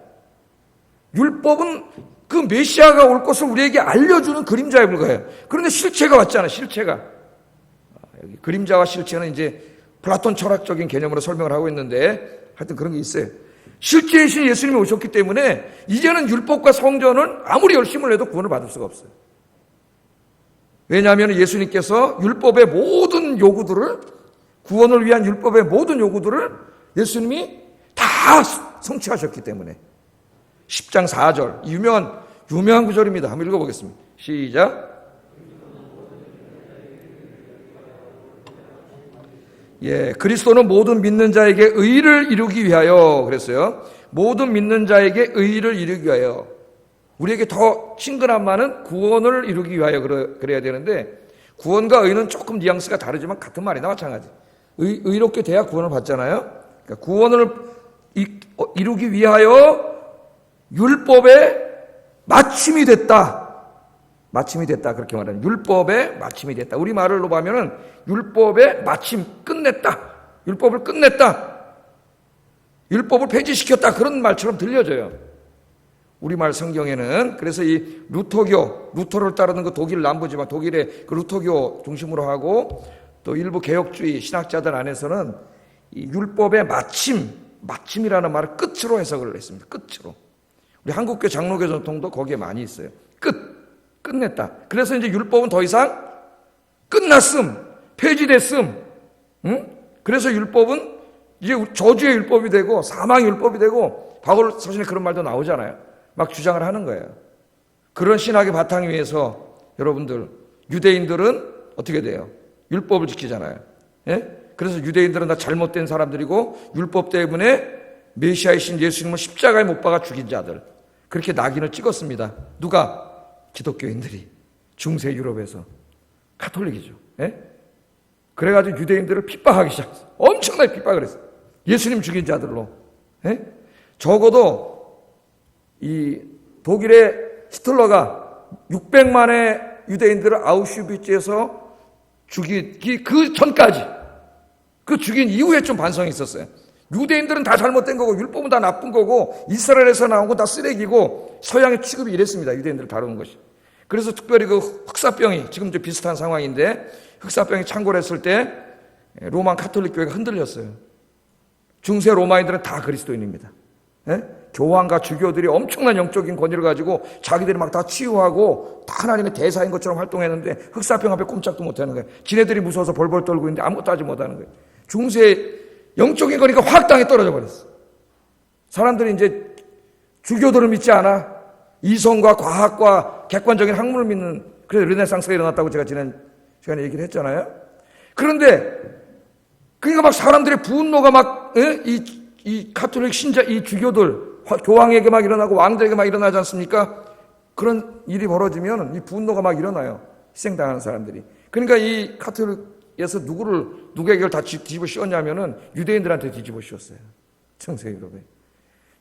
율법은 그 메시아가 올 것을 우리에게 알려주는 그림자에 불과해요. 그런데 실체가 왔잖아요. 실체가. 여기 그림자와 실체는 이제 플라톤 철학적인 개념으로 설명을 하고 있는데 하여튼 그런 게 있어요. 실제이신 예수님이 오셨기 때문에 이제는 율법과 성전은 아무리 열심을 해도 구원을 받을 수가 없어요. 왜냐하면 예수님께서 율법의 모든 요구들을 구원을 위한 율법의 모든 요구들을 예수님이 다 성취하셨기 때문에 10장 4절 유명한 구절입니다. 한번 읽어보겠습니다. 시작. 예, 그리스도는 모든 믿는 자에게 의를 이루기 위하여 그랬어요. 모든 믿는 자에게 의를 이루기 위하여. 우리에게 더 친근한 말은 구원을 이루기 위하여 그래야 되는데 구원과 의는 조금 뉘앙스가 다르지만 같은 말이나 마찬가지. 의롭게 돼야 구원을 받잖아요. 그러니까 구원을 이루기 위하여 율법의 마침이 됐다. 마침이 됐다. 그렇게 말하는 율법의 마침이 됐다. 우리 말로 보면은 율법의 마침 끝냈다. 율법을 끝냈다. 율법을 폐지시켰다. 그런 말처럼 들려져요. 우리말 성경에는. 그래서 이 루터를 따르는 그 독일 남부지만 독일의 그 루터교 중심으로 하고 또 일부 개혁주의 신학자들 안에서는 이 율법의 마침이라는 말을 끝으로 해석을 했습니다. 끝으로. 우리 한국교 장로교 전통도 거기에 많이 있어요. 끝냈다. 그래서 이제 율법은 더 이상 끝났음, 폐지됐음. 응? 그래서 율법은 이제 저주의 율법이 되고 사망의 율법이 되고 바울 서신에 그런 말도 나오잖아요. 막 주장을 하는 거예요. 그런 신학의 바탕 위에서 여러분들 유대인들은 어떻게 돼요? 율법을 지키잖아요. 예? 그래서 유대인들은 다 잘못된 사람들이고 율법 때문에 메시아이신 예수님을 십자가에 못 박아 죽인 자들. 그렇게 낙인을 찍었습니다. 누가? 기독교인들이. 중세 유럽에서. 가톨릭이죠. 예? 그래가지고 유대인들을 핍박하기 시작했어요. 엄청나게 핍박을 했어요. 예수님 죽인 자들로. 예? 적어도 이 독일의 히틀러가 600만의 유대인들을 아우슈비츠에서 죽이기 그 전까지 그 죽인 이후에 좀 반성이 있었어요. 유대인들은 다 잘못된 거고 율법은 다 나쁜 거고 이스라엘에서 나온 거 다 쓰레기고 서양의 취급이 이랬습니다. 유대인들을 다루는 것이. 그래서 특별히 그 흑사병이 지금 좀 비슷한 상황인데 흑사병이 창궐했을 때 로마 카톨릭 교회가 흔들렸어요. 중세 로마인들은 다 그리스도인입니다. 예? 교황과 주교들이 엄청난 영적인 권위를 가지고 자기들이 막 다 치유하고 다 하나님의 대사인 것처럼 활동했는데 흑사병 앞에 꼼짝도 못하는 거예요. 지네들이 무서워서 벌벌 떨고 있는데 아무것도 하지 못하는 거예요. 중세 영적인 거니까 확 땅에 떨어져 버렸어. 사람들이 이제 주교들을 믿지 않아. 이성과 과학과 객관적인 학문을 믿는 그래서 르네상스가 일어났다고 제가 지난 시간에 얘기를 했잖아요. 그런데 그러니까 막 사람들의 분노가 막 이 가톨릭 신자 이 주교들 교황에게 막 일어나고 왕들에게 막 일어나지 않습니까? 그런 일이 벌어지면 이 분노가 막 일어나요. 희생당하는 사람들이. 그러니까 이 가톨릭에서 누구에게 다 뒤집어 씌웠냐면은 유대인들한테 뒤집어 씌웠어요. 청세 유럽에.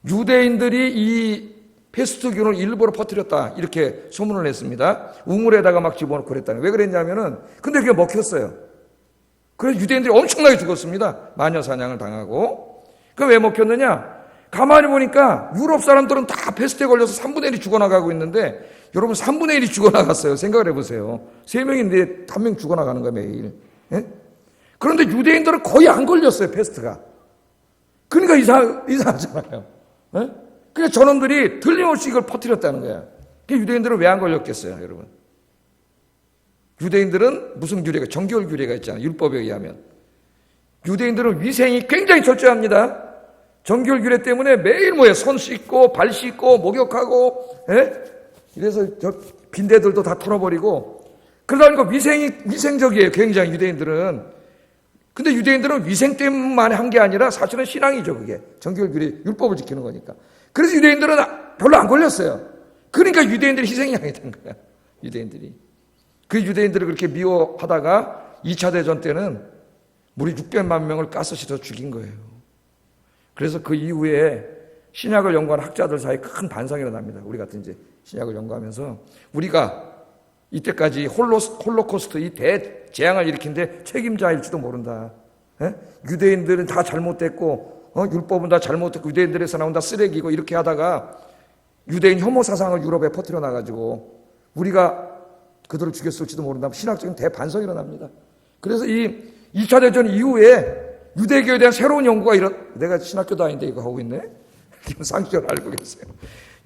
유대인들이 이 페스트균을 일부러 퍼뜨렸다 이렇게 소문을 냈습니다. 우물에다가 막 집어넣고 그랬다는. 왜 그랬냐면은 근데 그게 먹혔어요. 그래서 유대인들이 엄청나게 죽었습니다. 마녀 사냥을 당하고. 그럼 왜 먹혔느냐? 가만히 보니까 유럽 사람들은 다 페스트에 걸려서 3분의 1이 죽어나가고 있는데 여러분 3분의 1이 죽어나갔어요. 생각을 해보세요. 3명인데 1명 죽어나가는 거야 매일. 예? 그런데 유대인들은 거의 안 걸렸어요. 페스트가. 그러니까 이상하잖아요. 예? 그러니까 저놈들이 틀림없이 이걸 퍼뜨렸다는 거야. 유대인들은 왜 안 걸렸겠어요, 여러분? 유대인들은 무슨 규례가, 정결 규례가 있잖아요. 율법에 의하면. 유대인들은 위생이 굉장히 철저합니다. 정결 규례 때문에 매일 손 씻고, 발 씻고, 목욕하고, 이래서 저 빈대들도 다 털어버리고, 그러다 보니까 위생적이에요, 굉장히 유대인들은. 근데 유대인들은 위생 때문만 한 게 아니라 사실은 신앙이죠, 그게. 정결 규례, 율법을 지키는 거니까. 그래서 유대인들은 별로 안 걸렸어요. 그러니까 유대인들이 희생양이 된 거야. 유대인들이. 그 유대인들을 그렇게 미워하다가 2차 대전 때는 무려 600만 명을 가스실에서 죽인 거예요. 그래서 그 이후에 신약을 연구한 학자들 사이에 큰 반성이 일어납니다. 우리 같은 이제 신약을 연구하면서 우리가 이때까지 홀로코스트 이 대재앙을 일으킨 데 책임자일지도 모른다. 유대인들은 다 잘못됐고 율법은 다 잘못됐고 유대인들에서 나온 다 쓰레기고 이렇게 하다가 유대인 혐오 사상을 유럽에 퍼뜨려 놔가지고 우리가 그들을 죽였을지도 모른다. 신학적인 대반성이 일어납니다. 그래서 이 2차 대전 이후에 유대교에 대한 새로운 연구가 내가 신학교도 아닌데 이거 하고 있네? 상식적으로 알고 계세요.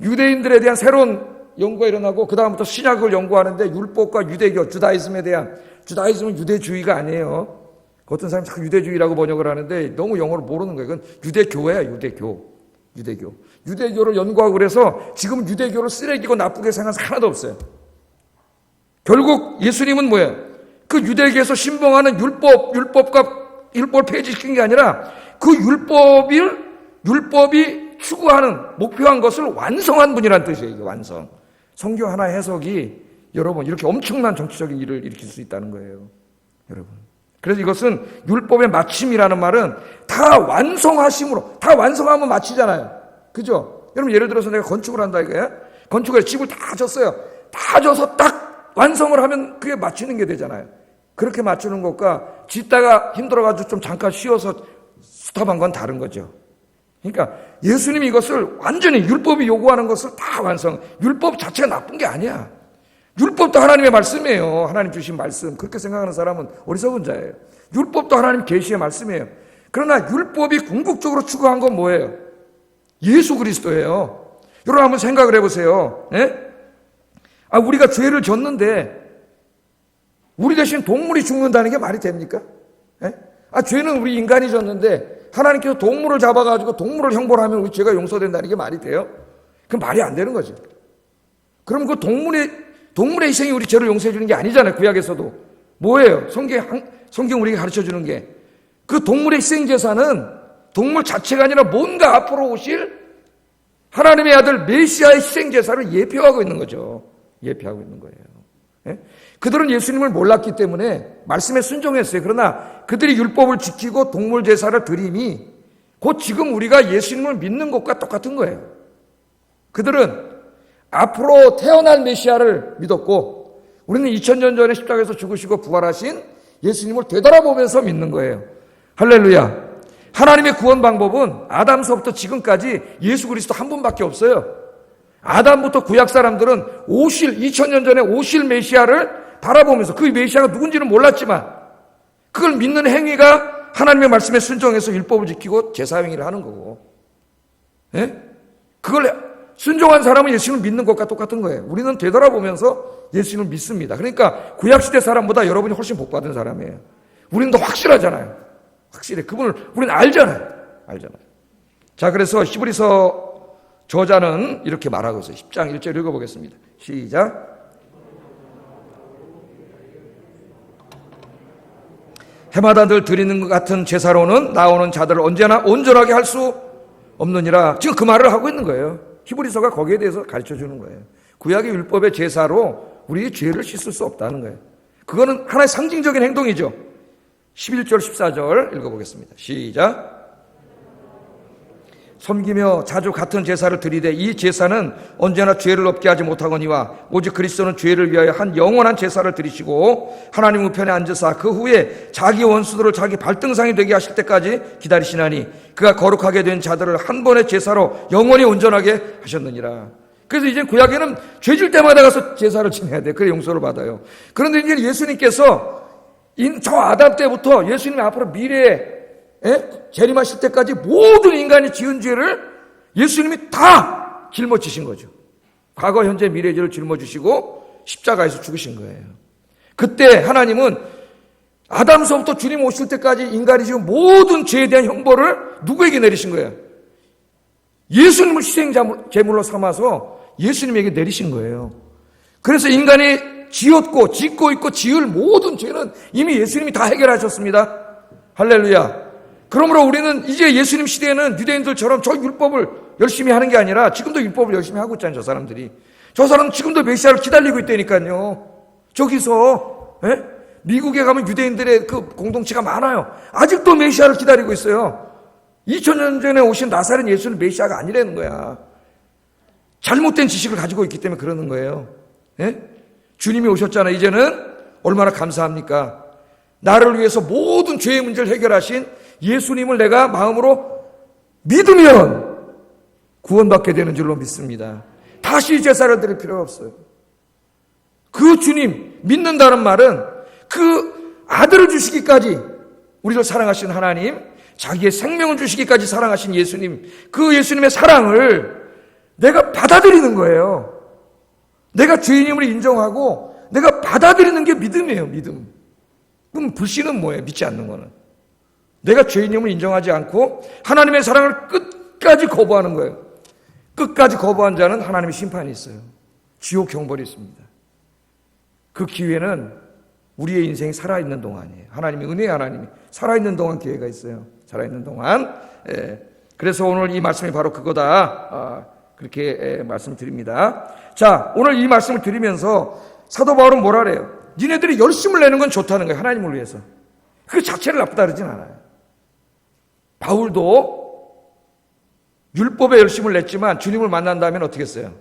유대인들에 대한 새로운 연구가 일어나고 그 다음부터 신약을 연구하는데 율법과 유대교, 주다이즘에 대한 주다이즘은 유대주의가 아니에요. 어떤 사람이 자꾸 유대주의라고 번역을 하는데 너무 영어를 모르는 거예요. 그건 유대교예요. 유대교. 유대교를 연구하고 그래서 지금 유대교를 쓰레기고 나쁘게 생각한 사람 하나도 없어요. 결국 예수님은 뭐예요? 그 유대교에서 신봉하는 율법을 폐지시킨 게 아니라 그 율법이 추구하는 목표한 것을 완성한 분이라는 뜻이에요. 이게 완성. 성경 하나 해석이 여러분 이렇게 엄청난 정치적인 일을 일으킬 수 있다는 거예요. 여러분. 그래서 이것은 율법의 마침이라는 말은 다 완성하심으로, 다 완성하면 마치잖아요. 그죠? 여러분 예를 들어서 내가 건축을 한다 이거야. 건축을 집을 다 졌어요. 다 져서 딱 완성을 하면 그게 마치는 게 되잖아요. 그렇게 맞추는 것과 짓다가 힘들어가지고 좀 잠깐 쉬어서 스탑한 건 다른 거죠. 그러니까 예수님이 이것을 완전히 율법이 요구하는 것을 다 완성. 율법 자체가 나쁜 게 아니야. 율법도 하나님의 말씀이에요. 하나님 주신 말씀. 그렇게 생각하는 사람은 어리석은 자예요. 율법도 하나님 계시의 말씀이에요. 그러나 율법이 궁극적으로 추구한 건 뭐예요? 예수 그리스도예요. 여러분 한번 생각을 해보세요. 우리가 죄를 졌는데 우리 대신 동물이 죽는다는 게 말이 됩니까? 죄는 우리 인간이 졌는데 하나님께서 동물을 잡아가지고 동물을 형벌 하면 우리 죄가 용서된다는 게 말이 돼요? 그건 말이 안 되는 거죠. 그럼 그 동물의 희생이 우리 죄를 용서해 주는 게 아니잖아요. 구약에서도. 뭐예요? 성경 우리에게 가르쳐 주는 게. 그 동물의 희생제사는 동물 자체가 아니라 뭔가 앞으로 오실 하나님의 아들 메시아의 희생제사를 예표하고 있는 거죠. 예표하고 있는 거예요. 그들은 예수님을 몰랐기 때문에 말씀에 순종했어요. 그러나 그들이 율법을 지키고 동물 제사를 드림이 곧 지금 우리가 예수님을 믿는 것과 똑같은 거예요. 그들은 앞으로 태어날 메시아를 믿었고 우리는 2000년 전에 십자가에서 죽으시고 부활하신 예수님을 되돌아보면서 믿는 거예요. 할렐루야. 하나님의 구원 방법은 아담서부터 지금까지 예수 그리스도 한 분밖에 없어요. 아담부터 구약 사람들은 2000년 전에 오실 메시아를 바라보면서 그 메시아가 누군지는 몰랐지만 그걸 믿는 행위가 하나님의 말씀에 순종해서 율법을 지키고 제사 행위를 하는 거고, 그걸 순종한 사람은 예수님을 믿는 것과 똑같은 거예요. 우리는 되돌아보면서 예수님을 믿습니다. 그러니까 구약시대 사람보다 여러분이 훨씬 복받은 사람이에요. 우리는 더 확실하잖아요. 확실해. 그분을 우리는 알잖아요. 자, 그래서 히브리서 저자는 이렇게 말하고 있어요. 10장 1절 읽어보겠습니다. 시작. 해마다 늘 드리는 것 같은 제사로는 나오는 자들을 언제나 온전하게 할 수 없느니라. 지금 그 말을 하고 있는 거예요. 히브리서가 거기에 대해서 가르쳐 주는 거예요. 구약의 율법의 제사로 우리의 죄를 씻을 수 없다는 거예요. 그거는 하나의 상징적인 행동이죠. 11절 14절 읽어보겠습니다. 시작. 섬기며 자주 같은 제사를 드리되 이 제사는 언제나 죄를 없게 하지 못하거니와 오직 그리스도는 죄를 위하여 한 영원한 제사를 드리시고 하나님 우편에 앉으사 그 후에 자기 원수들을 자기 발등상이 되게 하실 때까지 기다리시나니 그가 거룩하게 된 자들을 한 번의 제사로 영원히 온전하게 하셨느니라. 그래서 이제 구약에는 죄질 때마다 가서 제사를 지내야 돼. 그래 용서를 받아요. 그런데 이제 예수님께서 저 아담 때부터 예수님이 앞으로 미래에 재림하실 때까지 모든 인간이 지은 죄를 예수님이 다 짊어지신 거죠. 과거, 현재, 미래 죄를 짊어지시고 십자가에서 죽으신 거예요. 그때 하나님은 아담서부터 주님 오실 때까지 인간이 지은 모든 죄에 대한 형벌을 누구에게 내리신 거예요? 예수님을 희생제물로 삼아서 예수님에게 내리신 거예요. 그래서 인간이 지었고 짓고 있고 지을 모든 죄는 이미 예수님이 다 해결하셨습니다. 할렐루야. 그러므로 우리는 이제 예수님 시대에는 유대인들처럼 저 율법을 열심히 하는 게 아니라 지금도 율법을 열심히 하고 있잖아요. 저 사람들이. 저 사람은 지금도 메시아를 기다리고 있다니까요. 저기서 미국에 가면 유대인들의 그 공동체가 많아요. 아직도 메시아를 기다리고 있어요. 2000년 전에 오신 나사렛 예수는 메시아가 아니라는 거야. 잘못된 지식을 가지고 있기 때문에 그러는 거예요. 주님이 오셨잖아요. 이제는 얼마나 감사합니까? 나를 위해서 모든 죄의 문제를 해결하신 예수님을 내가 마음으로 믿으면 구원받게 되는 줄로 믿습니다. 다시 제사를 드릴 필요가 없어요. 그 주님 믿는다는 말은 그 아들을 주시기까지 우리를 사랑하신 하나님, 자기의 생명을 주시기까지 사랑하신 예수님, 그 예수님의 사랑을 내가 받아들이는 거예요. 내가 죄인임을 인정하고 내가 받아들이는 게 믿음이에요. 믿음. 그럼 불신은 뭐예요? 믿지 않는 거는. 내가 죄인임을 인정하지 않고 하나님의 사랑을 끝까지 거부하는 거예요. 끝까지 거부한 자는 하나님의 심판이 있어요. 지옥 형벌이 있습니다. 그 기회는 우리의 인생이 살아있는 동안이에요. 하나님의 은혜의 하나님이 살아있는 동안 기회가 있어요. 살아있는 동안. 그래서 오늘 이 말씀이 바로 그거다. 그렇게 말씀드립니다. 자, 오늘 이 말씀을 드리면서 사도 바울은 뭐라 그래요? 니네들이 열심을 내는 건 좋다는 거예요. 하나님을 위해서. 그 자체를 나쁘다 그러진 않아요. 바울도 율법에 열심을 냈지만 주님을 만난 다음에 어떻게 했어요?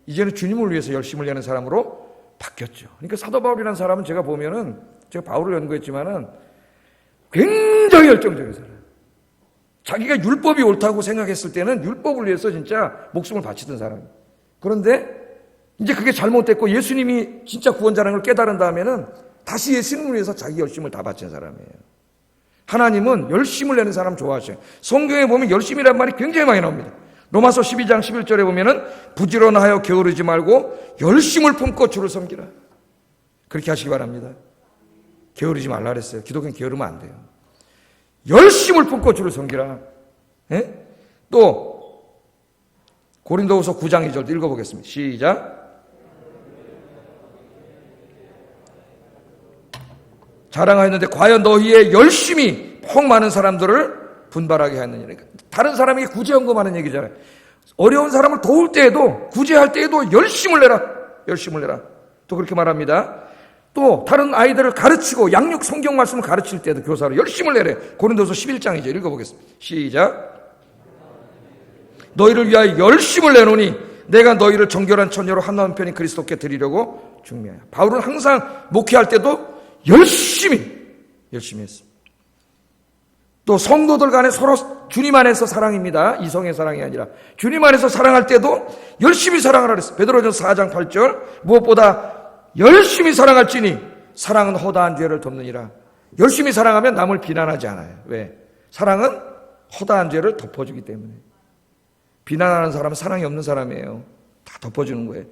이제는 주님을 위해서 열심을 내는 사람으로 바뀌었죠. 그러니까 사도 바울이라는 사람은 제가 보면은, 제가 바울을 연구했지만은 굉장히 열정적인 사람. 자기가 율법이 옳다고 생각했을 때는 율법을 위해서 진짜 목숨을 바치던 사람이에요. 그런데 이제 그게 잘못됐고 예수님이 진짜 구원자라는 걸 깨달은 다음에는 다시 예수님을 위해서 자기 열심을 다 바친 사람이에요. 하나님은 열심을 내는 사람 좋아하셔요. 성경에 보면 열심이라는 말이 굉장히 많이 나옵니다. 로마서 12장 11절에 보면은 부지런하여 게으르지 말고 열심을 품고 주를 섬기라. 그렇게 하시기 바랍니다. 게으르지 말라 그랬어요. 기독교는 게으르면 안 돼요. 열심을 품고 주를 섬기라. 또 고린도후서 9장 2절 읽어보겠습니다. 시작. 자랑하였는데 과연 너희의 열심히 폭 많은 사람들을 분발하게 하느니라. 다른 사람에게 구제연금하는 얘기잖아요. 어려운 사람을 도울 때에도, 구제할 때에도 열심을 내라. 열심을 내라. 또 그렇게 말합니다. 또 다른 아이들을 가르치고 양육 성경 말씀을 가르칠 때도 교사로 열심을 내래. 고린도서 11장이죠. 읽어보겠습니다. 시작. 너희를 위하여 열심을 내노니 내가 너희를 정결한 처녀로 한 남편인 그리스도께 드리려고 중매하여. 바울은 항상 목회할 때도 열심히 했습니다. 또 성도들 간에 서로 주님 안에서 사랑입니다. 이성의 사랑이 아니라 주님 안에서 사랑할 때도 열심히 사랑하라 그랬어요. 베드로전서 4장 8절 무엇보다 열심히 사랑할지니 사랑은 허다한 죄를 덮느니라. 열심히 사랑하면 남을 비난하지 않아요. 왜? 사랑은 허다한 죄를 덮어주기 때문에. 비난하는 사람은 사랑이 없는 사람이에요. 다 덮어주는 거예요.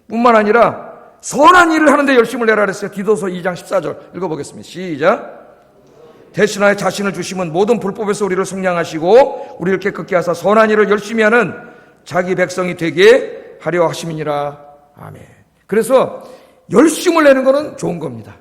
뿐만 아니라 선한 일을 하는데 열심을 내라 그랬어요. 디도서 2장 14절 읽어보겠습니다. 시작. 대신하여 자신을 주시면 모든 불법에서 우리를 속량하시고 우리를 깨끗게 하사 선한 일을 열심히 하는 자기 백성이 되게 하려 하심이니라. 아멘. 그래서 열심을 내는 것은 좋은 겁니다.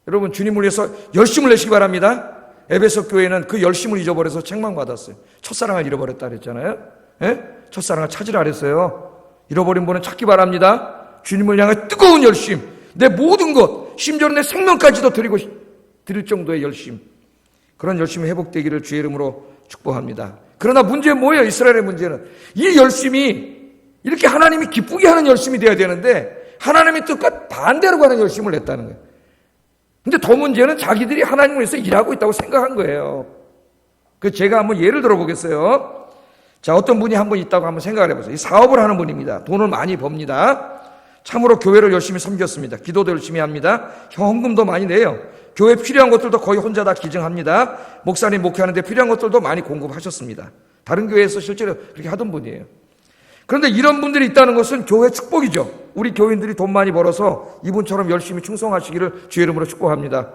여러분 주님을 위해서 열심을 내시기 바랍니다. 에베소 교회는 그 열심을 잊어버려서 책망받았어요. 첫사랑을 잃어버렸다 그랬잖아요. 예? 첫사랑을 찾으라 그랬어요. 잃어버린 분은 찾기 바랍니다. 주님을 향해 뜨거운 열심, 내 모든 것, 심지어는 내 생명까지도 드릴 정도의 열심, 그런 열심이 회복되기를 주의 이름으로 축복합니다. 그러나 문제는 뭐예요? 이스라엘의 문제는 이 열심이 이렇게 하나님이 기쁘게 하는 열심이 되어야 되는데 하나님의 뜻과 반대로 가는 열심을 냈다는 거예요. 근데 더 문제는 자기들이 하나님을 위해서 일하고 있다고 생각한 거예요. 그래서 제가 한번 예를 들어보겠어요. 자, 어떤 분이 한 분 있다고 한번 생각을 해보세요. 이 사업을 하는 분입니다. 돈을 많이 법니다. 참으로 교회를 열심히 섬겼습니다. 기도도 열심히 합니다. 헌금도 많이 내요. 교회 필요한 것들도 거의 혼자 다 기증합니다. 목사님 목회하는데 필요한 것들도 많이 공급하셨습니다. 다른 교회에서 실제로 그렇게 하던 분이에요. 그런데 이런 분들이 있다는 것은 교회 축복이죠. 우리 교인들이 돈 많이 벌어서 이분처럼 열심히 충성하시기를 주의 이름으로 축복합니다.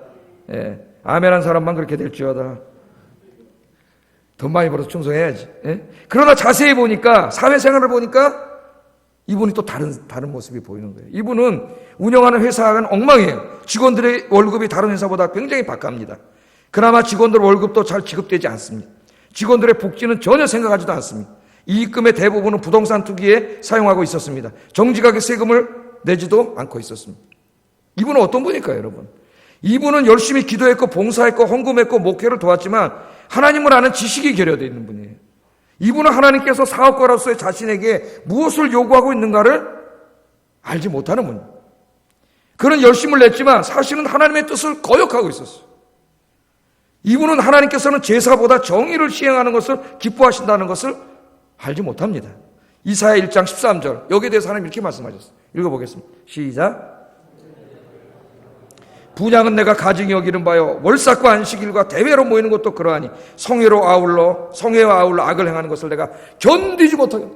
예. 아멘한 사람만 그렇게 될지어다. 돈 많이 벌어서 충성해야지. 예? 그러나 자세히 보니까, 사회생활을 보니까 이분이 또 다른 모습이 보이는 거예요. 이분은 운영하는 회사는 엉망이에요. 직원들의 월급이 다른 회사보다 굉장히 박합니다. 그나마 직원들 월급도 잘 지급되지 않습니다. 직원들의 복지는 전혀 생각하지도 않습니다. 이익금의 대부분은 부동산 투기에 사용하고 있었습니다. 정직하게 세금을 내지도 않고 있었습니다. 이분은 어떤 분일까요, 여러분? 이분은 열심히 기도했고 봉사했고 헌금했고 목회를 도왔지만 하나님을 아는 지식이 결여되어 있는 분이에요. 이분은 하나님께서 사업가로서의 자신에게 무엇을 요구하고 있는가를 알지 못하는 분이에요. 그는 열심을 냈지만 사실은 하나님의 뜻을 거역하고 있었어요. 이분은 하나님께서는 제사보다 정의를 시행하는 것을 기뻐하신다는 것을 알지 못합니다. 이사야 1장 13절, 여기에 대해서 하나님 이렇게 말씀하셨어요. 읽어보겠습니다. 시작. 분향은 내가 가증히 여기는 바요, 월삭과 안식일과 대회로 모이는 것도 그러하니 성회와 아울러 악을 행하는 것을 내가 견디지 못하겠다.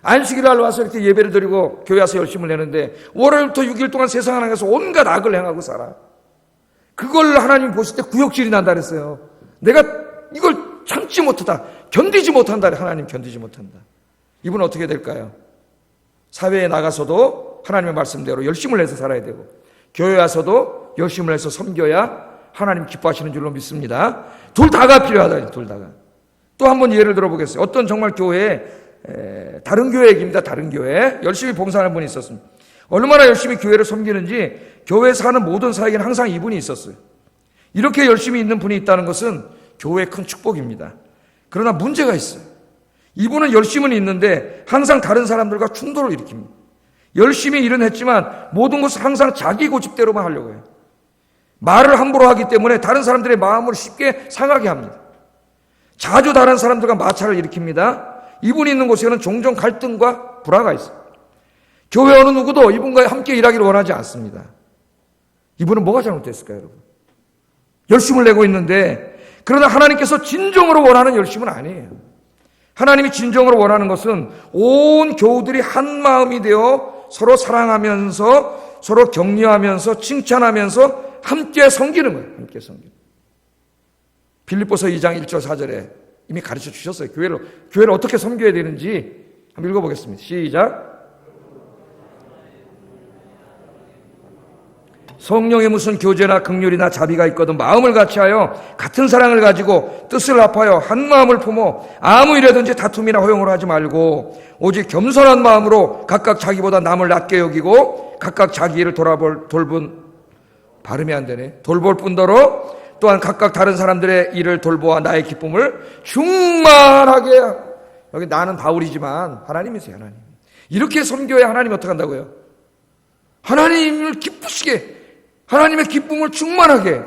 안식일날 와서 이렇게 예배를 드리고 교회 와서 열심을 내는데 월요일부터 6일 동안 세상 하나님께서 온갖 악을 행하고 살아. 그걸 하나님 보실 때 구역질이 난다 그랬어요. 내가 이걸 참지 못하다, 견디지 못한다. 하나님 견디지 못한다. 이분은 어떻게 될까요? 사회에 나가서도 하나님의 말씀대로 열심을 내서 살아야 되고 교회 와서도 열심을 해서 섬겨야 하나님 기뻐하시는 줄로 믿습니다. 둘 다가 필요하다. 둘 다가. 또 한 번 예를 들어보겠어요. 어떤 정말 교회에 다른 교회 얘기입니다. 다른 교회 열심히 봉사하는 분이 있었습니다. 얼마나 열심히 교회를 섬기는지 교회에서 하는 모든 사역에는 항상 이분이 있었어요. 이렇게 열심히 있는 분이 있다는 것은 교회의 큰 축복입니다. 그러나 문제가 있어요. 이분은 열심은 있는데 항상 다른 사람들과 충돌을 일으킵니다. 열심히 일은 했지만 모든 것을 항상 자기 고집대로만 하려고 해요. 말을 함부로 하기 때문에 다른 사람들의 마음을 쉽게 상하게 합니다. 자주 다른 사람들과 마찰을 일으킵니다. 이분이 있는 곳에는 종종 갈등과 불화가 있어요. 교회 어느 누구도 이분과 함께 일하기를 원하지 않습니다. 이분은 뭐가 잘못됐을까요, 여러분? 열심을 내고 있는데, 그러나 하나님께서 진정으로 원하는 열심은 아니에요. 하나님이 진정으로 원하는 것은 온 교우들이 한 마음이 되어 서로 사랑하면서 서로 격려하면서 칭찬하면서 함께 섬기는 거예요. 함께 섬기는. 빌립보서 2장 1절 4절에 이미 가르쳐 주셨어요. 교회를 어떻게 섬겨야 되는지 한번 읽어보겠습니다. 시작. 성령의 무슨 교제나 긍휼이나 자비가 있거든 마음을 같이하여 같은 사랑을 가지고 뜻을 합하여 한 마음을 품어 아무 일에든지 다툼이나 허용을 하지 말고 오직 겸손한 마음으로 각각 자기보다 남을 낮게 여기고 각각 자기 일을 돌본 발음이 안 되네. 돌볼 뿐더러 또한 각각 다른 사람들의 일을 돌보아 나의 기쁨을 충만하게. 여기 나는 바울이지만 하나님이세요. 하나님. 이렇게 섬겨야 하나님이 어떻게 한다고요? 하나님을 기쁘시게, 하나님의 기쁨을 충만하게.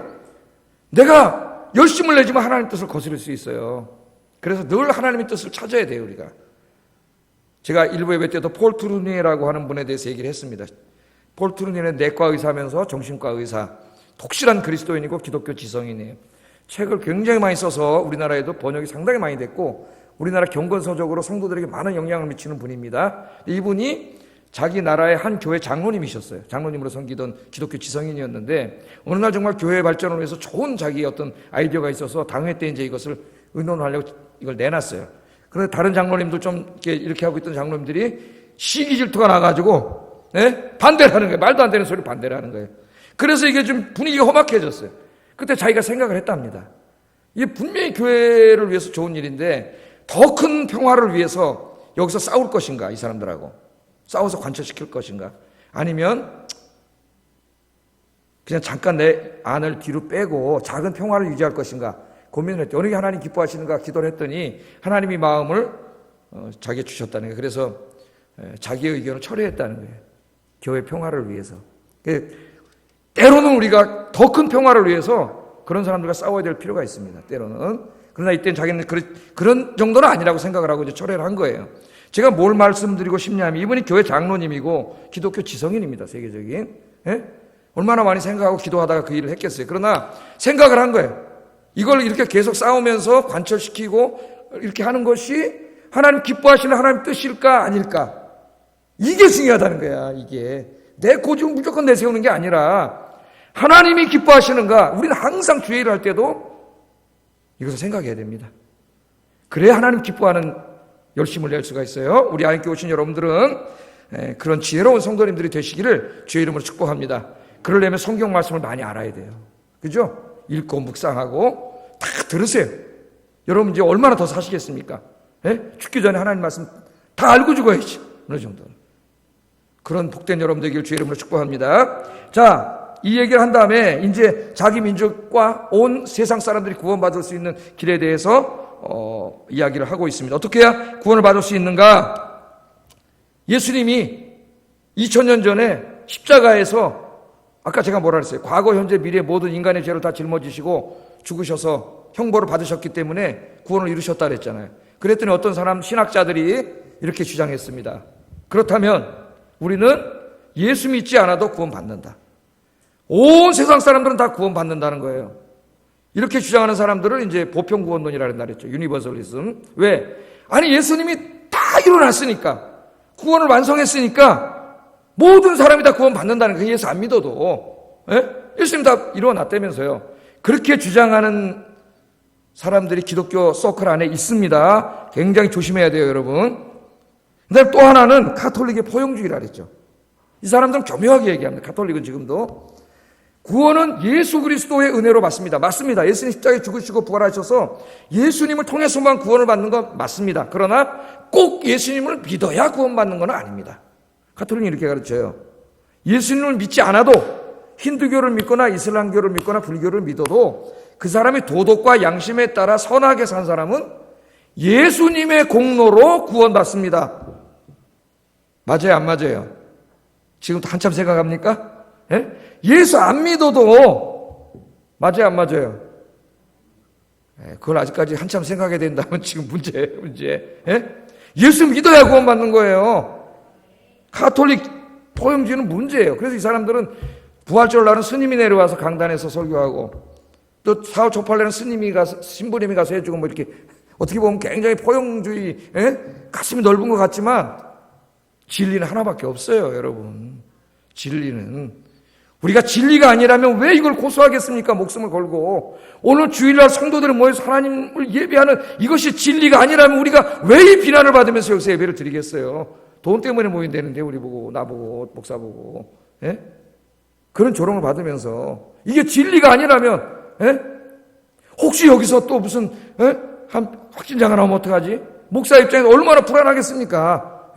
내가 열심을 내지만 하나님 뜻을 거스를 수 있어요. 그래서 늘 하나님의 뜻을 찾아야 돼요, 우리가. 제가 일부 예배 때도 폴 트루니에라고 하는 분에 대해서 얘기를 했습니다. 폴 트루니에는 내과 의사면서 정신과 의사, 독실한 그리스도인이고 기독교 지성인이에요. 책을 굉장히 많이 써서 우리나라에도 번역이 상당히 많이 됐고 우리나라 경건서적으로 성도들에게 많은 영향을 미치는 분입니다. 이분이 자기 나라의 한 교회 장로님이셨어요. 장로님으로 섬기던 기독교 지성인이었는데 어느 날 정말 교회 발전을 위해서 좋은 자기의 어떤 아이디어가 있어서 당회 때 이제 이것을 의논하려고 이걸 내놨어요. 그런데 다른 장로님들 좀 이렇게 하고 있던 장로님들이 시기 질투가 나가지고 반대를 하는 거예요. 말도 안 되는 소리를 반대를 하는 거예요. 그래서 이게 좀 분위기가 험악해졌어요. 그때 자기가 생각을 했답니다. 이게 분명히 교회를 위해서 좋은 일인데 더 큰 평화를 위해서 여기서 싸울 것인가, 이 사람들하고 싸워서 관철시킬 것인가, 아니면 그냥 잠깐 내 안을 뒤로 빼고 작은 평화를 유지할 것인가 고민을 했대요. 어느 게 하나님 기뻐하시는가 기도를 했더니 하나님이 마음을 자기에 주셨다는 거예요. 그래서 자기의 의견을 철회했다는 거예요. 교회 평화를 위해서. 때로는 우리가 더 큰 평화를 위해서 그런 사람들과 싸워야 될 필요가 있습니다. 때로는. 그러나 이때는 자기는 그런 정도는 아니라고 생각을 하고 이제 철회를 한 거예요. 제가 뭘 말씀드리고 싶냐면 이분이 교회 장로님이고 기독교 지성인입니다. 세계적인. 예? 얼마나 많이 생각하고 기도하다가 그 일을 했겠어요. 그러나 생각을 한 거예요. 이걸 이렇게 계속 싸우면서 관철시키고 이렇게 하는 것이 하나님 기뻐하시는 하나님 뜻일까 아닐까? 이게 중요하다는 거야. 이게 내 고집을 무조건 내세우는 게 아니라 하나님이 기뻐하시는가? 우리는 항상 주의 일을 할 때도 이것을 생각해야 됩니다. 그래야 하나님 기뻐하는 열심을 낼 수가 있어요. 우리 안에 오신 여러분들은 그런 지혜로운 성도님들이 되시기를 주의 이름으로 축복합니다. 그러려면 성경 말씀을 많이 알아야 돼요. 그죠? 읽고 묵상하고 다 들으세요. 여러분 이제 얼마나 더 사시겠습니까? 죽기 전에 하나님 말씀 다 알고 죽어야지. 어느 정도는. 그런 복된 여러분 되기를 주의 이름으로 축복합니다. 자, 이 얘기를 한 다음에 이제 자기 민족과 온 세상 사람들이 구원받을 수 있는 길에 대해서 이야기를 하고 있습니다. 어떻게 해야 구원을 받을 수 있는가? 예수님이 2000년 전에 십자가에서 아까 제가 뭐라 그랬어요? 과거, 현재, 미래 모든 인간의 죄를 다 짊어지시고 죽으셔서 형벌을 받으셨기 때문에 구원을 이루셨다 그랬잖아요. 그랬더니 어떤 사람 신학자들이 이렇게 주장했습니다. 그렇다면 우리는 예수 믿지 않아도 구원받는다. 온 세상 사람들은 다 구원받는다는 거예요. 이렇게 주장하는 사람들을 이제 보편구원론이라 한다 그랬죠. 유니버설리즘. 왜? 아니 예수님이 다 일어났으니까, 구원을 완성했으니까 모든 사람이 다 구원받는다는 거예요. 예수 안 믿어도. 예수님 다 일어났다면서요. 그렇게 주장하는 사람들이 기독교 서클 안에 있습니다. 굉장히 조심해야 돼요, 여러분. 근데 또 하나는 가톨릭의 포용주의라 그랬죠. 이 사람들은 교묘하게 얘기합니다. 가톨릭은 지금도. 구원은 예수 그리스도의 은혜로 받습니다. 맞습니다. 예수님 십자가에 죽으시고 부활하셔서 예수님을 통해서만 구원을 받는 건 맞습니다. 그러나 꼭 예수님을 믿어야 구원받는 건 아닙니다. 가톨릭은 이렇게 가르쳐요. 예수님을 믿지 않아도 힌두교를 믿거나 이슬람교를 믿거나 불교를 믿어도 그 사람의 도덕과 양심에 따라 선하게 산 사람은 예수님의 공로로 구원받습니다. 맞아요, 안 맞아요? 지금도 한참 생각합니까? 예수 안 믿어도 맞아요, 안 맞아요? 그걸 아직까지 한참 생각해야 된다면 지금 문제. 예수 믿어야 구원받는 거예요. 가톨릭 포용주의는 문제예요. 그래서 이 사람들은 부활절 날은 스님이 내려와서 강단에서 설교하고 또 사후 초팔레는 신부님이 가서 해주고 뭐 이렇게 어떻게 보면 굉장히 포용주의, 가슴이 넓은 것 같지만 진리는 하나밖에 없어요, 여러분. 진리는. 우리가 진리가 아니라면 왜 이걸 고수하겠습니까? 목숨을 걸고. 오늘 주일날 성도들은 모여서 하나님을 예배하는 이것이 진리가 아니라면 우리가 왜 이 비난을 받으면서 여기서 예배를 드리겠어요? 돈 때문에 모인다는데 우리 보고 나보고 목사 보고. 그런 조롱을 받으면서 이게 진리가 아니라면 혹시 여기서 또 무슨 한 확진자가 나오면 어떡하지? 목사 입장에서 얼마나 불안하겠습니까?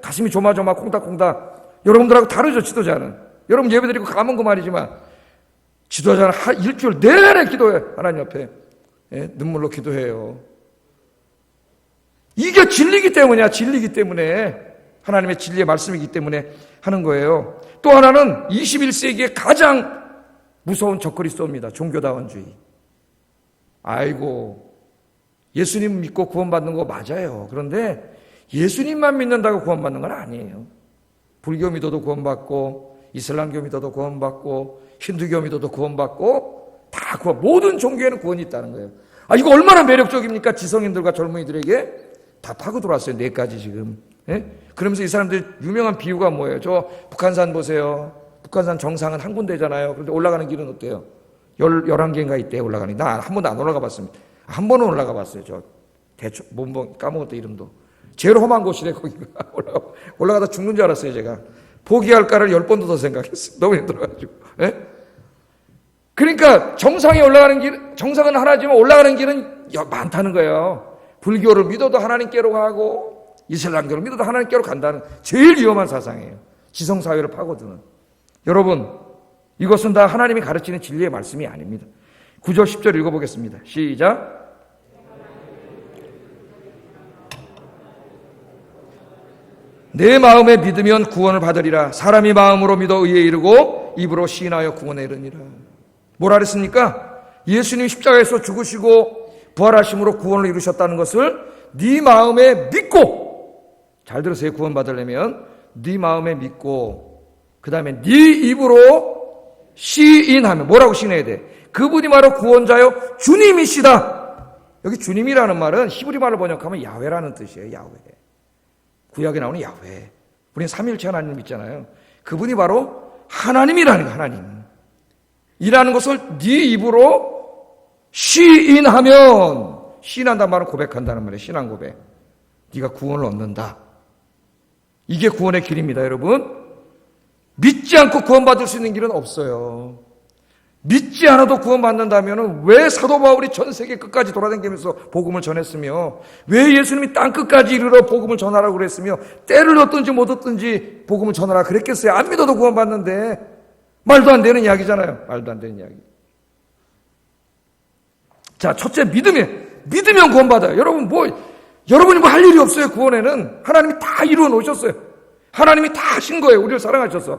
가슴이 조마조마 콩닥콩닥. 여러분들하고 다르죠, 지도자는. 여러분 예배드리고 가면 그 말이지만 지도자는 일주일 내내 기도해. 하나님 앞에 눈물로 기도해요. 이게 진리기 때문이야. 진리기 때문에 하나님의 진리의 말씀이기 때문에 하는 거예요. 또 하나는 21세기의 가장 무서운 적그리스도입니다. 종교다원주의. 아이고 예수님 믿고 구원받는 거 맞아요. 그런데 예수님만 믿는다고 구원받는 건 아니에요. 불교 믿어도 구원받고 이슬람교 믿어도 구원받고 힌두교 믿어도 구원받고 다 모든 종교에는 구원이 있다는 거예요. 이거 얼마나 매력적입니까? 지성인들과 젊은이들에게 다 파고 들어왔어요. 4가지 지금. 그러면서 이 사람들 유명한 비유가 뭐예요? 저 북한산 보세요. 북한산 정상은 한 군데잖아요. 그런데 올라가는 길은 어때요? 11개인가 있대요. 올라가는 길. 나 한 번도 안 올라가 봤습니다. 한 번은 올라가 봤어요. 저 대충 몸 까먹었다 이름도. 제일 험한 곳이래 거기가. 올라가다 죽는 줄 알았어요 제가. 포기할까를 10번도 더 생각했어요. 너무 힘들어가지고. 그러니까 정상에 올라가는 길, 정상은 하나지만 올라가는 길은 많다는 거예요. 불교를 믿어도 하나님께로 가고 이슬람교를 믿어도 하나님께로 간다는 제일 위험한 사상이에요. 지성사회를 파고드는. 여러분, 이것은 다 하나님이 가르치는 진리의 말씀이 아닙니다. 9절 10절 읽어보겠습니다. 시작. 내 마음에 믿으면 구원을 받으리라. 사람이 마음으로 믿어 의에 이르고 입으로 시인하여 구원에 이르니라. 뭐라 그랬습니까? 예수님 십자가에서 죽으시고 부활하심으로 구원을 이루셨다는 것을 네 마음에 믿고, 잘 들으세요. 구원 받으려면 네 마음에 믿고 그 다음에 네 입으로 시인하면, 뭐라고 시인해야 돼? 그분이 바로 구원자요 주님이시다. 여기 주님이라는 말은 히브리 말로 번역하면 야훼라는 뜻이에요. 야훼. 구약에 나오는 야훼. 우리는 삼일체 하나님 믿잖아요. 그분이 바로 하나님이라는 거예요. 하나님 이라는 것을 네 입으로 시인하면, 시인한다는 말은 고백한다는 말이에요. 신앙 고백. 네가 구원을 얻는다. 이게 구원의 길입니다. 여러분, 믿지 않고 구원받을 수 있는 길은 없어요. 믿지 않아도 구원받는다면 왜 사도 바울이 전 세계 끝까지 돌아다니면서 복음을 전했으며, 왜 예수님이 땅 끝까지 이르러 복음을 전하라고 그랬으며, 때를 얻든지 못 얻든지 복음을 전하라 그랬겠어요? 안 믿어도 구원받는데. 말도 안 되는 이야기잖아요. 말도 안 되는 이야기. 자, 첫째, 믿으면 구원받아요. 여러분이 뭐 할 일이 없어요. 구원에는 하나님이 다 이루어 놓으셨어요. 하나님이 다 하신 거예요. 우리를 사랑하셔서.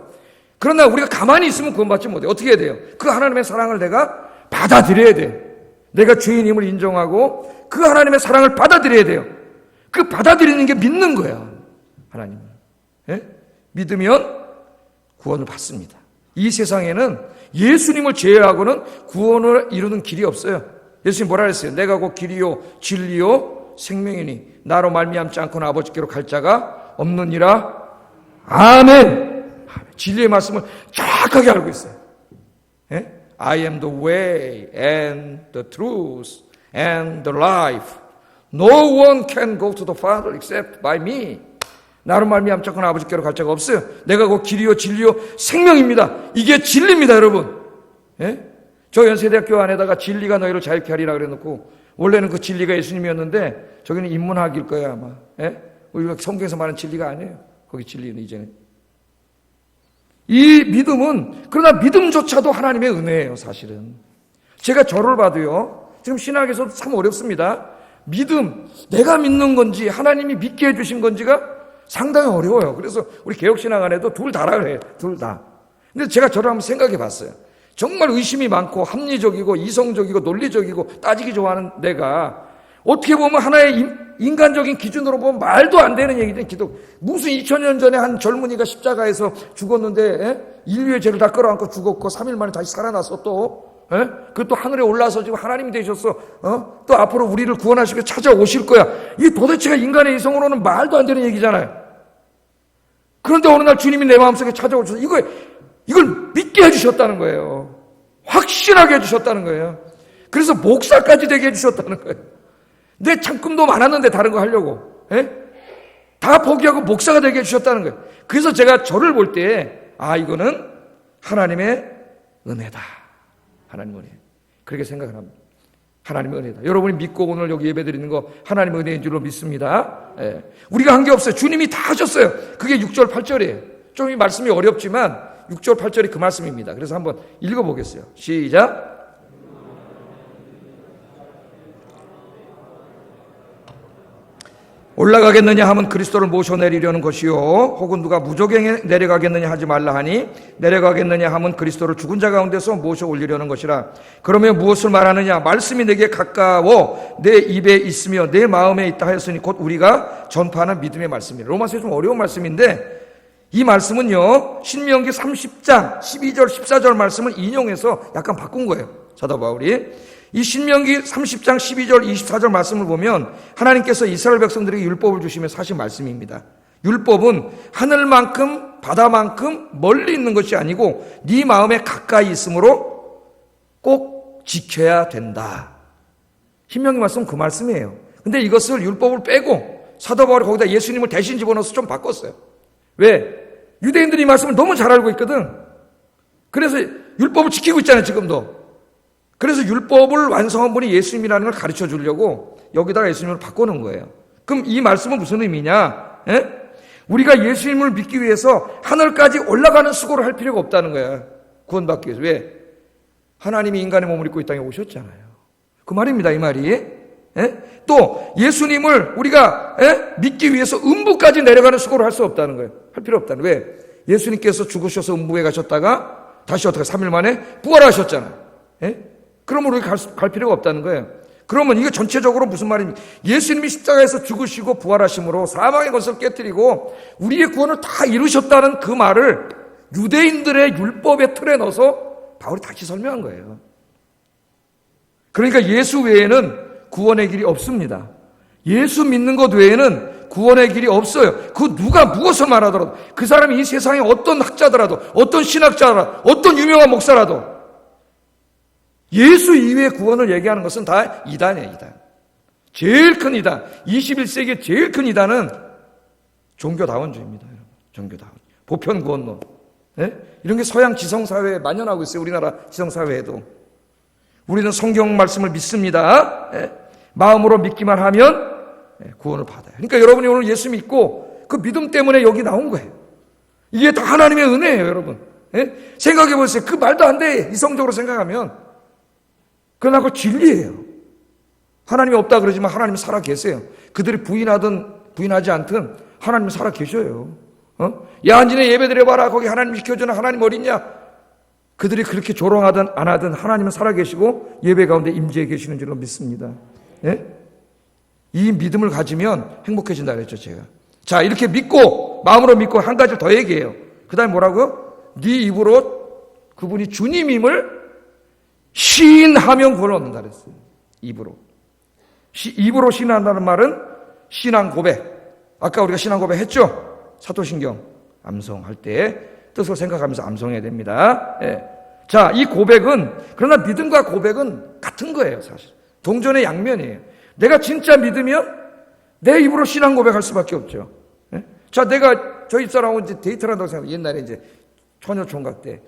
그러나 우리가 가만히 있으면 구원받지 못해요. 어떻게 해야 돼요? 그 하나님의 사랑을 내가 받아들여야 돼요. 내가 죄인임을 인정하고 그 하나님의 사랑을 받아들여야 돼요. 그 받아들이는 게 믿는 거야. 하나님. 예? 믿으면 구원을 받습니다. 이 세상에는 예수님을 제외하고는 구원을 이루는 길이 없어요. 예수님 뭐라 그랬어요? 내가 곧 길이요 진리요 생명이니 나로 말미암지 않고는 아버지께로 갈 자가 없느니라. 아멘. 진리의 말씀을 정확하게 알고 있어요. 예? I am the way and the truth and the life. No one can go to the Father except by me. 나로 말미암지 않고는 아버지께로 갈 자가 없어요. 내가 곧 길이요 진리요 생명입니다. 이게 진리입니다, 여러분. 예? 저 연세대학교 안에다가 진리가 너희를 자유케 하리라 그래놓고, 원래는 그 진리가 예수님이었는데 저기는 인문학일 거야 아마. 예? 우리가 성경에서 말하는 진리가 아니에요. 거기 진리는 이제는. 이 믿음은, 그러나 믿음조차도 하나님의 은혜예요. 사실은 제가 저를 봐도요, 지금 신학에서도 참 어렵습니다. 믿음, 내가 믿는 건지 하나님이 믿게 해주신 건지가 상당히 어려워요. 그래서 우리 개혁신학 안에도 둘 다라 그래요. 둘 다. 근데 제가 저를 한번 생각해 봤어요. 정말 의심이 많고 합리적이고 이성적이고 논리적이고 따지기 좋아하는 내가 어떻게 보면 하나의 인간적인 기준으로 보면 말도 안 되는 얘기죠. 기독. 무슨 2000년 전에 한 젊은이가 십자가에서 죽었는데 인류의 죄를 다 끌어안고 죽었고 3일 만에 다시 살아나서 또 그것도 하늘에 올라서 지금 하나님이 되셨어. 또 앞으로 우리를 구원하시고 찾아오실 거야. 이게 도대체가 인간의 이성으로는 말도 안 되는 얘기잖아요. 그런데 어느 날 주님이 내 마음속에 찾아오셔서 이걸 믿게 해주셨다는 거예요. 확신하게 해주셨다는 거예요. 그래서 목사까지 되게 해주셨다는 거예요. 내 참금도 많았는데 다른 거 하려고. 다 포기하고 목사가 되게 해주셨다는 거예요. 그래서 제가 저를 볼 때, 이거는 하나님의 은혜다. 하나님의 은혜. 그렇게 생각을 합니다. 하나님의 은혜다. 여러분이 믿고 오늘 여기 예배 드리는 거 하나님의 은혜인 줄로 믿습니다. 우리가 한 게 없어요. 주님이 다 하셨어요. 그게 6절 8절이에요. 좀 이 말씀이 어렵지만 6절 8절이 그 말씀입니다. 그래서 한번 읽어보겠어요. 시작. 올라가겠느냐 하면 그리스도를 모셔내리려는 것이요, 혹은 누가 무조갱에 내려가겠느냐 하지 말라 하니 내려가겠느냐 하면 그리스도를 죽은 자 가운데서 모셔 올리려는 것이라. 그러면 무엇을 말하느냐? 말씀이 내게 가까워 내 입에 있으며 내 마음에 있다 하였으니 곧 우리가 전파하는 믿음의 말씀이라. 로마서에 좀 어려운 말씀인데 이 말씀은요, 신명기 30장 12절 14절 말씀을 인용해서 약간 바꾼 거예요, 사도 바울이. 이 신명기 30장 12절 24절 말씀을 보면 하나님께서 이스라엘 백성들에게 율법을 주시면서 하신 말씀입니다. 율법은 하늘만큼 바다만큼 멀리 있는 것이 아니고 네 마음에 가까이 있으므로 꼭 지켜야 된다. 신명기 말씀은 그 말씀이에요. 근데 이것을 율법을 빼고 사도 바울이 거기다 예수님을 대신 집어넣어서 좀 바꿨어요. 왜? 유대인들이 이 말씀을 너무 잘 알고 있거든. 그래서 율법을 지키고 있잖아요, 지금도. 그래서 율법을 완성한 분이 예수님이라는 걸 가르쳐 주려고 여기다가 예수님을 바꿔놓은 거예요. 그럼 이 말씀은 무슨 의미냐? 우리가 예수님을 믿기 위해서 하늘까지 올라가는 수고를 할 필요가 없다는 거야. 구원받기 위해서. 왜? 하나님이 인간의 몸을 입고 이 땅에 오셨잖아요. 그 말입니다. 이 말이. 또 예수님을 우리가 믿기 위해서 음부까지 내려가는 수고를 할 수 없다는 거예요. 할 필요 없다는 거예요. 왜? 예수님께서 죽으셔서 음부에 가셨다가 다시 어떻게 3일 만에 부활하셨잖아요. 그러면 우리 갈 필요가 없다는 거예요. 그러면 이게 전체적으로 무슨 말입니까? 예수님이 십자가에서 죽으시고 부활하심으로 사망의 것을 깨뜨리고 우리의 구원을 다 이루셨다는 그 말을 유대인들의 율법의 틀에 넣어서 바울이 다시 설명한 거예요. 그러니까 예수 외에는 구원의 길이 없습니다. 예수 믿는 것 외에는 구원의 길이 없어요. 그 누가 무엇을 말하더라도, 그 사람이 이 세상에 어떤 학자더라도, 어떤 신학자라도, 어떤 유명한 목사라도 예수 이외의 구원을 얘기하는 것은 다 이단이에요. 이단. 제일 큰 이단, 21세기의 제일 큰 이단은 종교다원주의입니다. 여러분. 종교다원, 보편구원론. 이런 게 서양 지성사회에 만연하고 있어요. 우리나라 지성사회에도. 우리는 성경 말씀을 믿습니다. 마음으로 믿기만 하면 구원을 받아요. 그러니까 여러분이 오늘 예수 믿고 그 믿음 때문에 여기 나온 거예요. 이게 다 하나님의 은혜예요, 여러분. 생각해 보세요. 그 말도 안 돼. 이성적으로 생각하면. 그러나 그 진리예요. 하나님이 없다 그러지만 하나님이 살아 계세요. 그들이 부인하든 부인하지 않든 하나님이 살아 계셔요. 야, 니네 예배 드려봐라. 거기 하나님 지켜주는 하나님 어딨냐? 그들이 그렇게 조롱하든 안 하든 하나님은 살아 계시고 예배 가운데 임재해 계시는 줄로 믿습니다. 이 믿음을 가지면 행복해진다 그랬죠, 제가. 자, 이렇게 믿고, 마음으로 믿고 한 가지를 더 얘기해요. 그 다음에 뭐라고요? 네 입으로 그분이 주님임을 시인하면 구원을 얻는다 그랬어요. 입으로. 입으로 시인한다는 말은 신앙 고백. 아까 우리가 신앙 고백 했죠? 사도신경 암송할 때 뜻을 생각하면서 암송해야 됩니다. 자, 이 고백은, 그러나 믿음과 고백은 같은 거예요, 사실. 동전의 양면이에요. 내가 진짜 믿으면 내 입으로 신앙 고백할 수밖에 없죠. 자, 내가 저 입사람하고 이제 데이트를 한다고 생각해요. 옛날에 이제 처녀 총각 때.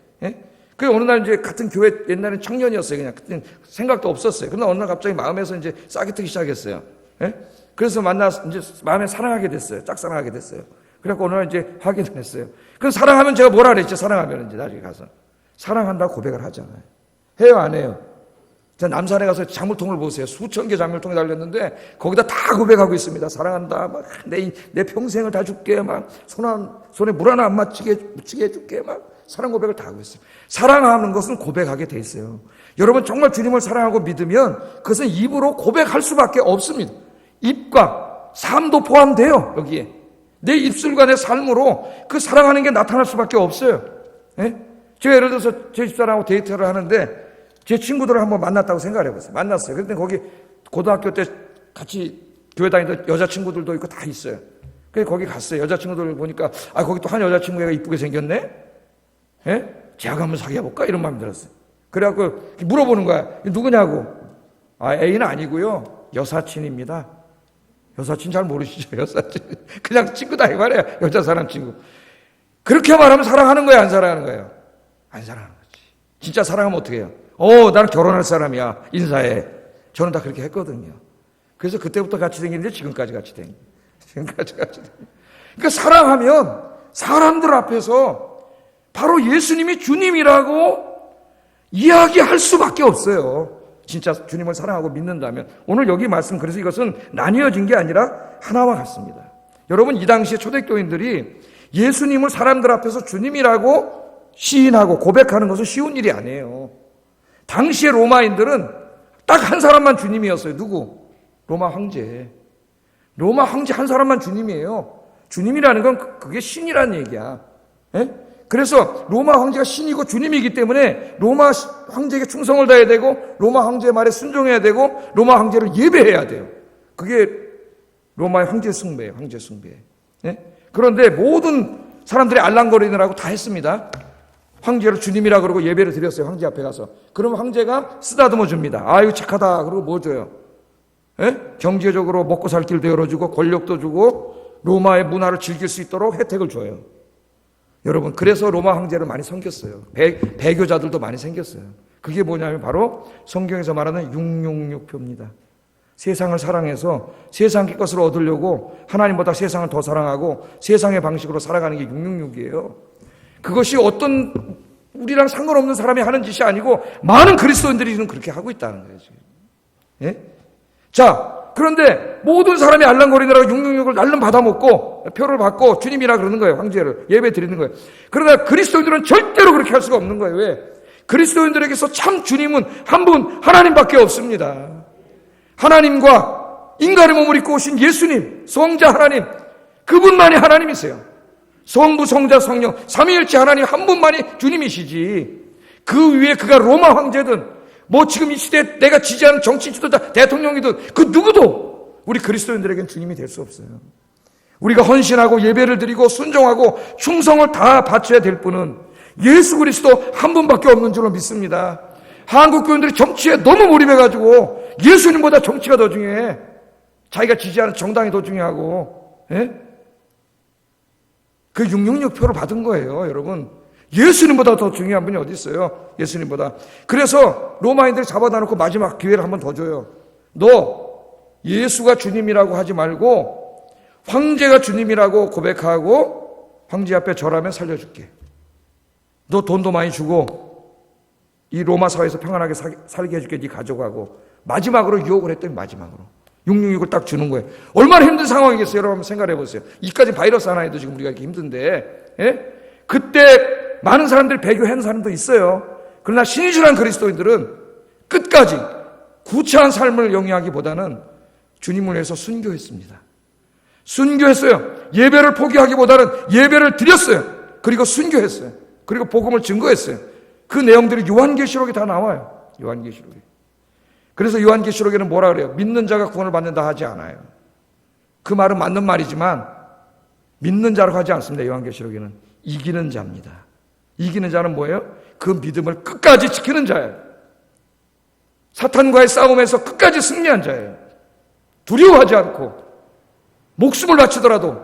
그 어느 날 이제 같은 교회, 옛날엔 청년이었어요. 그냥 그때 생각도 없었어요. 그러나 어느 날 갑자기 마음에서 이제 싹이 트기 시작했어요. 그래서 만나서 이제 마음에 사랑하게 됐어요. 짝사랑하게 됐어요. 그래갖고 어느 날 이제 확인을 했어요. 그럼 사랑하면 제가 뭐라 그랬죠? 사랑하면 이제 나중에 가서 사랑한다고 고백을 하잖아요. 해요, 안 해요? 자, 남산에 가서 작물통을 보세요. 수천 개 작물통이 달렸는데 거기다 다 고백하고 있습니다. 사랑한다. 막 내 평생을 다 줄게. 막 손에 물 하나 안 묻히게 해줄게. 막 사랑 고백을 다 하고 있어요. 사랑하는 것은 고백하게 돼 있어요. 여러분 정말 주님을 사랑하고 믿으면 그것은 입으로 고백할 수밖에 없습니다. 입과 삶도 포함돼요. 여기에 내 입술과 내 삶으로 그 사랑하는 게 나타날 수밖에 없어요. 제가 예를 들어서 제 집사람하고 데이트를 하는데 제 친구들을 한번 만났다고 생각을 해보세요. 만났어요. 그런데 거기 고등학교 때 같이 교회 다니던 여자친구들도 있고 다 있어요. 그래서 거기 갔어요. 여자친구들을 보니까 거기 또 한 여자친구가 이쁘게 생겼네? 제가 한번 사귀어볼까? 이런 마음이 들었어요. 그래갖고 물어보는 거야. 누구냐고. 애인은 아니고요. 여사친입니다. 여사친 잘 모르시죠? 여사친. 그냥 친구다 이 말이에요. 여자 사람 친구. 그렇게 말하면 사랑하는 거예요? 안 사랑하는 거예요? 안 사랑하는 거지. 진짜 사랑하면 어떻게 해요? 나는 결혼할 사람이야. 인사해. 저는 다 그렇게 했거든요. 그래서 그때부터 같이 다니는데 지금까지 같이 다니는 지금까지 같이 다니는 그러니까 사랑하면 사람들 앞에서 바로 예수님이 주님이라고 이야기할 수밖에 없어요. 진짜 주님을 사랑하고 믿는다면. 오늘 여기 말씀, 그래서 이것은 나뉘어진 게 아니라 하나와 같습니다. 여러분, 이 당시에 초대교인들이 예수님을 사람들 앞에서 주님이라고 시인하고 고백하는 것은 쉬운 일이 아니에요. 당시의 로마인들은 딱 한 사람만 주님이었어요. 누구? 로마 황제. 로마 황제 한 사람만 주님이에요. 주님이라는 건 그게 신이라는 얘기야. 그래서 로마 황제가 신이고 주님이기 때문에 로마 황제에게 충성을 다해야 되고 로마 황제의 말에 순종해야 되고 로마 황제를 예배해야 돼요. 그게 로마의 황제 숭배예요. 황제 숭배. 그런데 모든 사람들이 알랑거리느라고 다 했습니다. 황제를 주님이라 그러고 예배를 드렸어요. 황제 앞에 가서. 그러면 황제가 쓰다듬어 줍니다. 아유 착하다. 그러고 뭐 줘요? 경제적으로 먹고 살 길도 열어주고 권력도 주고 로마의 문화를 즐길 수 있도록 혜택을 줘요. 여러분, 그래서 로마 황제를 많이 섬겼어요. 배교자들도 많이 생겼어요. 그게 뭐냐면 바로 성경에서 말하는 666표입니다. 세상을 사랑해서 세상의 것을 얻으려고 하나님보다 세상을 더 사랑하고 세상의 방식으로 살아가는 게 666이에요. 그것이 어떤 우리랑 상관없는 사람이 하는 짓이 아니고 많은 그리스도인들이 지금 그렇게 하고 있다는 거예요. 지금. 예? 자, 그런데 모든 사람이 알랑거리느라고 666을 날름 받아먹고 표를 받고 주님이라 그러는 거예요. 황제를 예배 드리는 거예요. 그러나 그리스도인들은 절대로 그렇게 할 수가 없는 거예요. 왜? 그리스도인들에게서 참 주님은 한 분 하나님밖에 없습니다. 하나님과 인간의 몸을 입고 오신 예수님, 성자 하나님, 그분만이 하나님이세요. 성부, 성자, 성령, 삼위일체 하나님 한 분만이 주님이시지. 그 위에 그가 로마 황제든 뭐 지금 이 시대에 내가 지지하는 정치 지도자, 대통령이든 그 누구도 우리 그리스도인들에겐 주님이 될 수 없어요. 우리가 헌신하고 예배를 드리고 순종하고 충성을 다 바쳐야 될 분은 예수 그리스도 한 분밖에 없는 줄로 믿습니다. 한국 교인들이 정치에 너무 몰입해가지고 예수님보다 정치가 더 중요해. 자기가 지지하는 정당이 더 중요하고, 예? 그 666표를 받은 거예요, 여러분. 예수님보다 더 중요한 분이 어디 있어요? 예수님보다. 그래서 로마인들이 잡아다 놓고 마지막 기회를 한 번 더 줘요. 너 예수가 주님이라고 하지 말고 황제가 주님이라고 고백하고 황제 앞에 절하면 살려줄게. 너 돈도 많이 주고 이 로마 사회에서 평안하게 살게 해줄게. 네 가져가고. 마지막으로 유혹을 했더니 마지막으로 666을 딱 주는 거예요. 얼마나 힘든 상황이겠어요? 여러분 한번 생각해 보세요. 이까지 바이러스 하나에도 지금 우리가 이렇게 힘든데, 예? 그때 많은 사람들이 배교한 사람도 있어요. 그러나 신실한 그리스도인들은 끝까지 구차한 삶을 영위하기보다는 주님을 위해서 순교했습니다. 순교했어요. 예배를 포기하기보다는 예배를 드렸어요. 그리고 순교했어요. 그리고 복음을 증거했어요. 그 내용들이 요한계시록에 다 나와요. 요한계시록에. 그래서 요한계시록에는 뭐라 그래요? 믿는 자가 구원을 받는다 하지 않아요. 그 말은 맞는 말이지만 믿는 자라고 하지 않습니다. 요한계시록에는 이기는 자입니다. 이기는 자는 뭐예요? 그 믿음을 끝까지 지키는 자예요. 사탄과의 싸움에서 끝까지 승리한 자예요. 두려워하지 않고 목숨을 바치더라도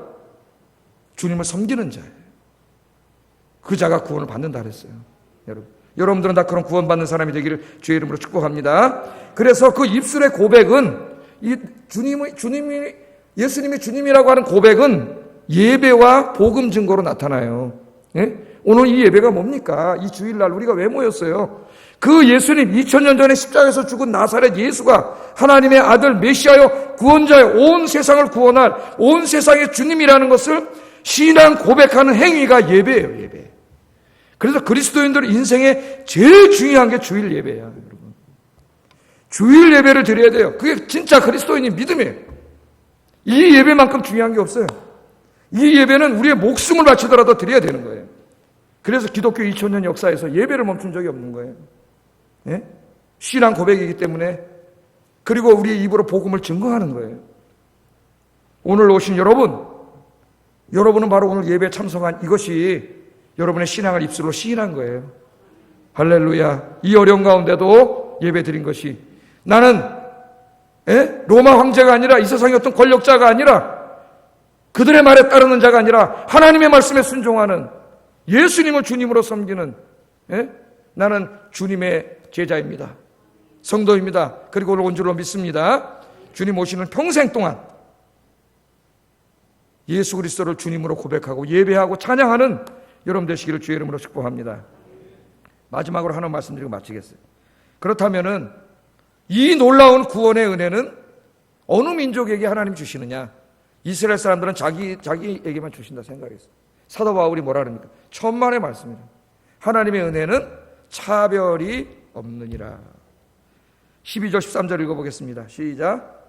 주님을 섬기는 자예요. 그 자가 구원을 받는다 그랬어요. 여러분들은 다 그런 구원받는 사람이 되기를 주의 이름으로 축복합니다. 그래서 그 입술의 고백은 이 예수님이 주님이라고 하는 고백은 예배와 복음 증거로 나타나요. 예? 오늘 이 예배가 뭡니까? 이 주일날 우리가 왜 모였어요? 그 예수님 2000년 전에 십자가에서 죽은 나사렛 예수가 하나님의 아들 메시아요 구원자요 온 세상을 구원할 온 세상의 주님이라는 것을 신앙 고백하는 행위가 예배예요. 예배. 그래서 그리스도인들 인생에 제일 중요한 게 주일 예배예요. 여러분. 주일 예배를 드려야 돼요. 그게 진짜 그리스도인의 믿음이에요. 이 예배만큼 중요한 게 없어요. 이 예배는 우리의 목숨을 바치더라도 드려야 되는 거예요. 그래서 기독교 2000년 역사에서 예배를 멈춘 적이 없는 거예요. 예? 신앙 고백이기 때문에 그리고 우리의 입으로 복음을 증거하는 거예요. 오늘 오신 여러분은 바로 오늘 예배에 참석한 이것이 여러분의 신앙을 입술로 시인한 거예요. 할렐루야. 이 어려운 가운데도 예배 드린 것이 나는 로마 황제가 아니라 이 세상의 어떤 권력자가 아니라 그들의 말에 따르는 자가 아니라 하나님의 말씀에 순종하는 예수님을 주님으로 섬기는 나는 주님의 제자입니다. 성도입니다. 그리고 오늘 온 줄로 믿습니다. 주님 오시는 평생 동안 예수 그리스도를 주님으로 고백하고 예배하고 찬양하는 여러분 되시기를 주의 이름으로 축복합니다. 마지막으로 하나 말씀드리고 마치겠어요. 그렇다면은 이 놀라운 구원의 은혜는 어느 민족에게 하나님 주시느냐? 이스라엘 사람들은 자기에게만 주신다 생각했어요. 사도 바울이 뭐라 그럽니까? 천만의 말씀입니다. 하나님의 은혜는 차별이 없느니라. 12절 13절 읽어보겠습니다. 시작.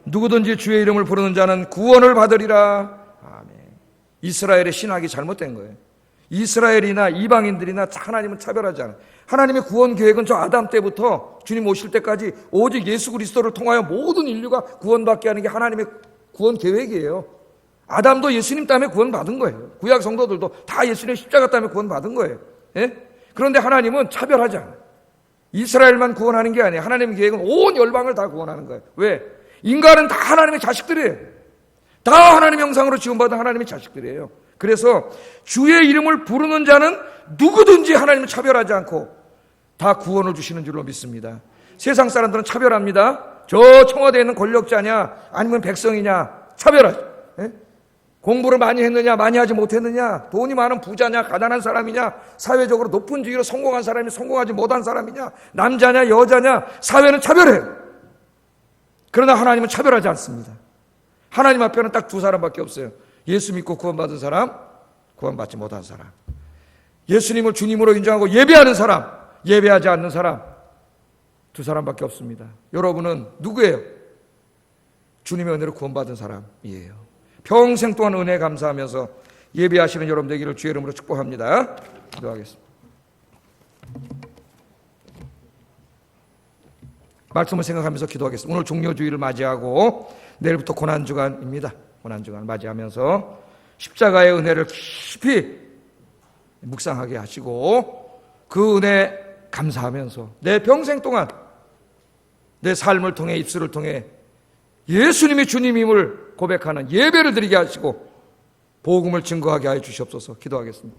누구든지 주의 이름을 부르는 자는 구원을 받으리라. 아멘. 이스라엘의 신학이 잘못된 거예요. 이스라엘이나 이방인들이나 하나님은 차별하지 않아요. 하나님의 구원 계획은 저 아담 때부터 주님 오실 때까지 오직 예수 그리스도를 통하여 모든 인류가 구원받게 하는 게 하나님의 구원 계획이에요. 아담도 예수님 때문에 구원받은 거예요. 구약 성도들도 다 예수님의 십자가 때문에 구원받은 거예요. 예? 그런데 하나님은 차별하지 않아요. 이스라엘만 구원하는 게 아니에요. 하나님의 계획은 온 열방을 다 구원하는 거예요. 왜? 인간은 다 하나님의 자식들이에요. 다 하나님의 형상으로 지음받은 하나님의 자식들이에요. 그래서 주의 이름을 부르는 자는 누구든지 하나님을 차별하지 않고 다 구원을 주시는 줄로 믿습니다. 세상 사람들은 차별합니다. 저 청와대에 있는 권력자냐 아니면 백성이냐 차별하죠. 예? 공부를 많이 했느냐 많이 하지 못했느냐, 돈이 많은 부자냐 가난한 사람이냐, 사회적으로 높은 지위로 성공한 사람이 성공하지 못한 사람이냐, 남자냐 여자냐, 사회는 차별해요. 그러나 하나님은 차별하지 않습니다. 하나님 앞에는 딱 두 사람밖에 없어요. 예수 믿고 구원받은 사람, 구원받지 못한 사람. 예수님을 주님으로 인정하고 예배하는 사람, 예배하지 않는 사람, 두 사람밖에 없습니다. 여러분은 누구예요? 주님의 은혜로 구원받은 사람이에요. 평생 동안 은혜 감사하면서 예배하시는 여러분 되기를 주의 이름으로 축복합니다. 기도하겠습니다. 말씀을 생각하면서 기도하겠습니다. 오늘 종료주의를 맞이하고 내일부터 고난주간입니다. 고난주간을 맞이하면서 십자가의 은혜를 깊이 묵상하게 하시고 그 은혜 감사하면서 내 평생 동안 내 삶을 통해 입술을 통해 예수님이 주님임을 고백하는 예배를 드리게 하시고 복음을 증거하게 하여 주시옵소서. 기도하겠습니다.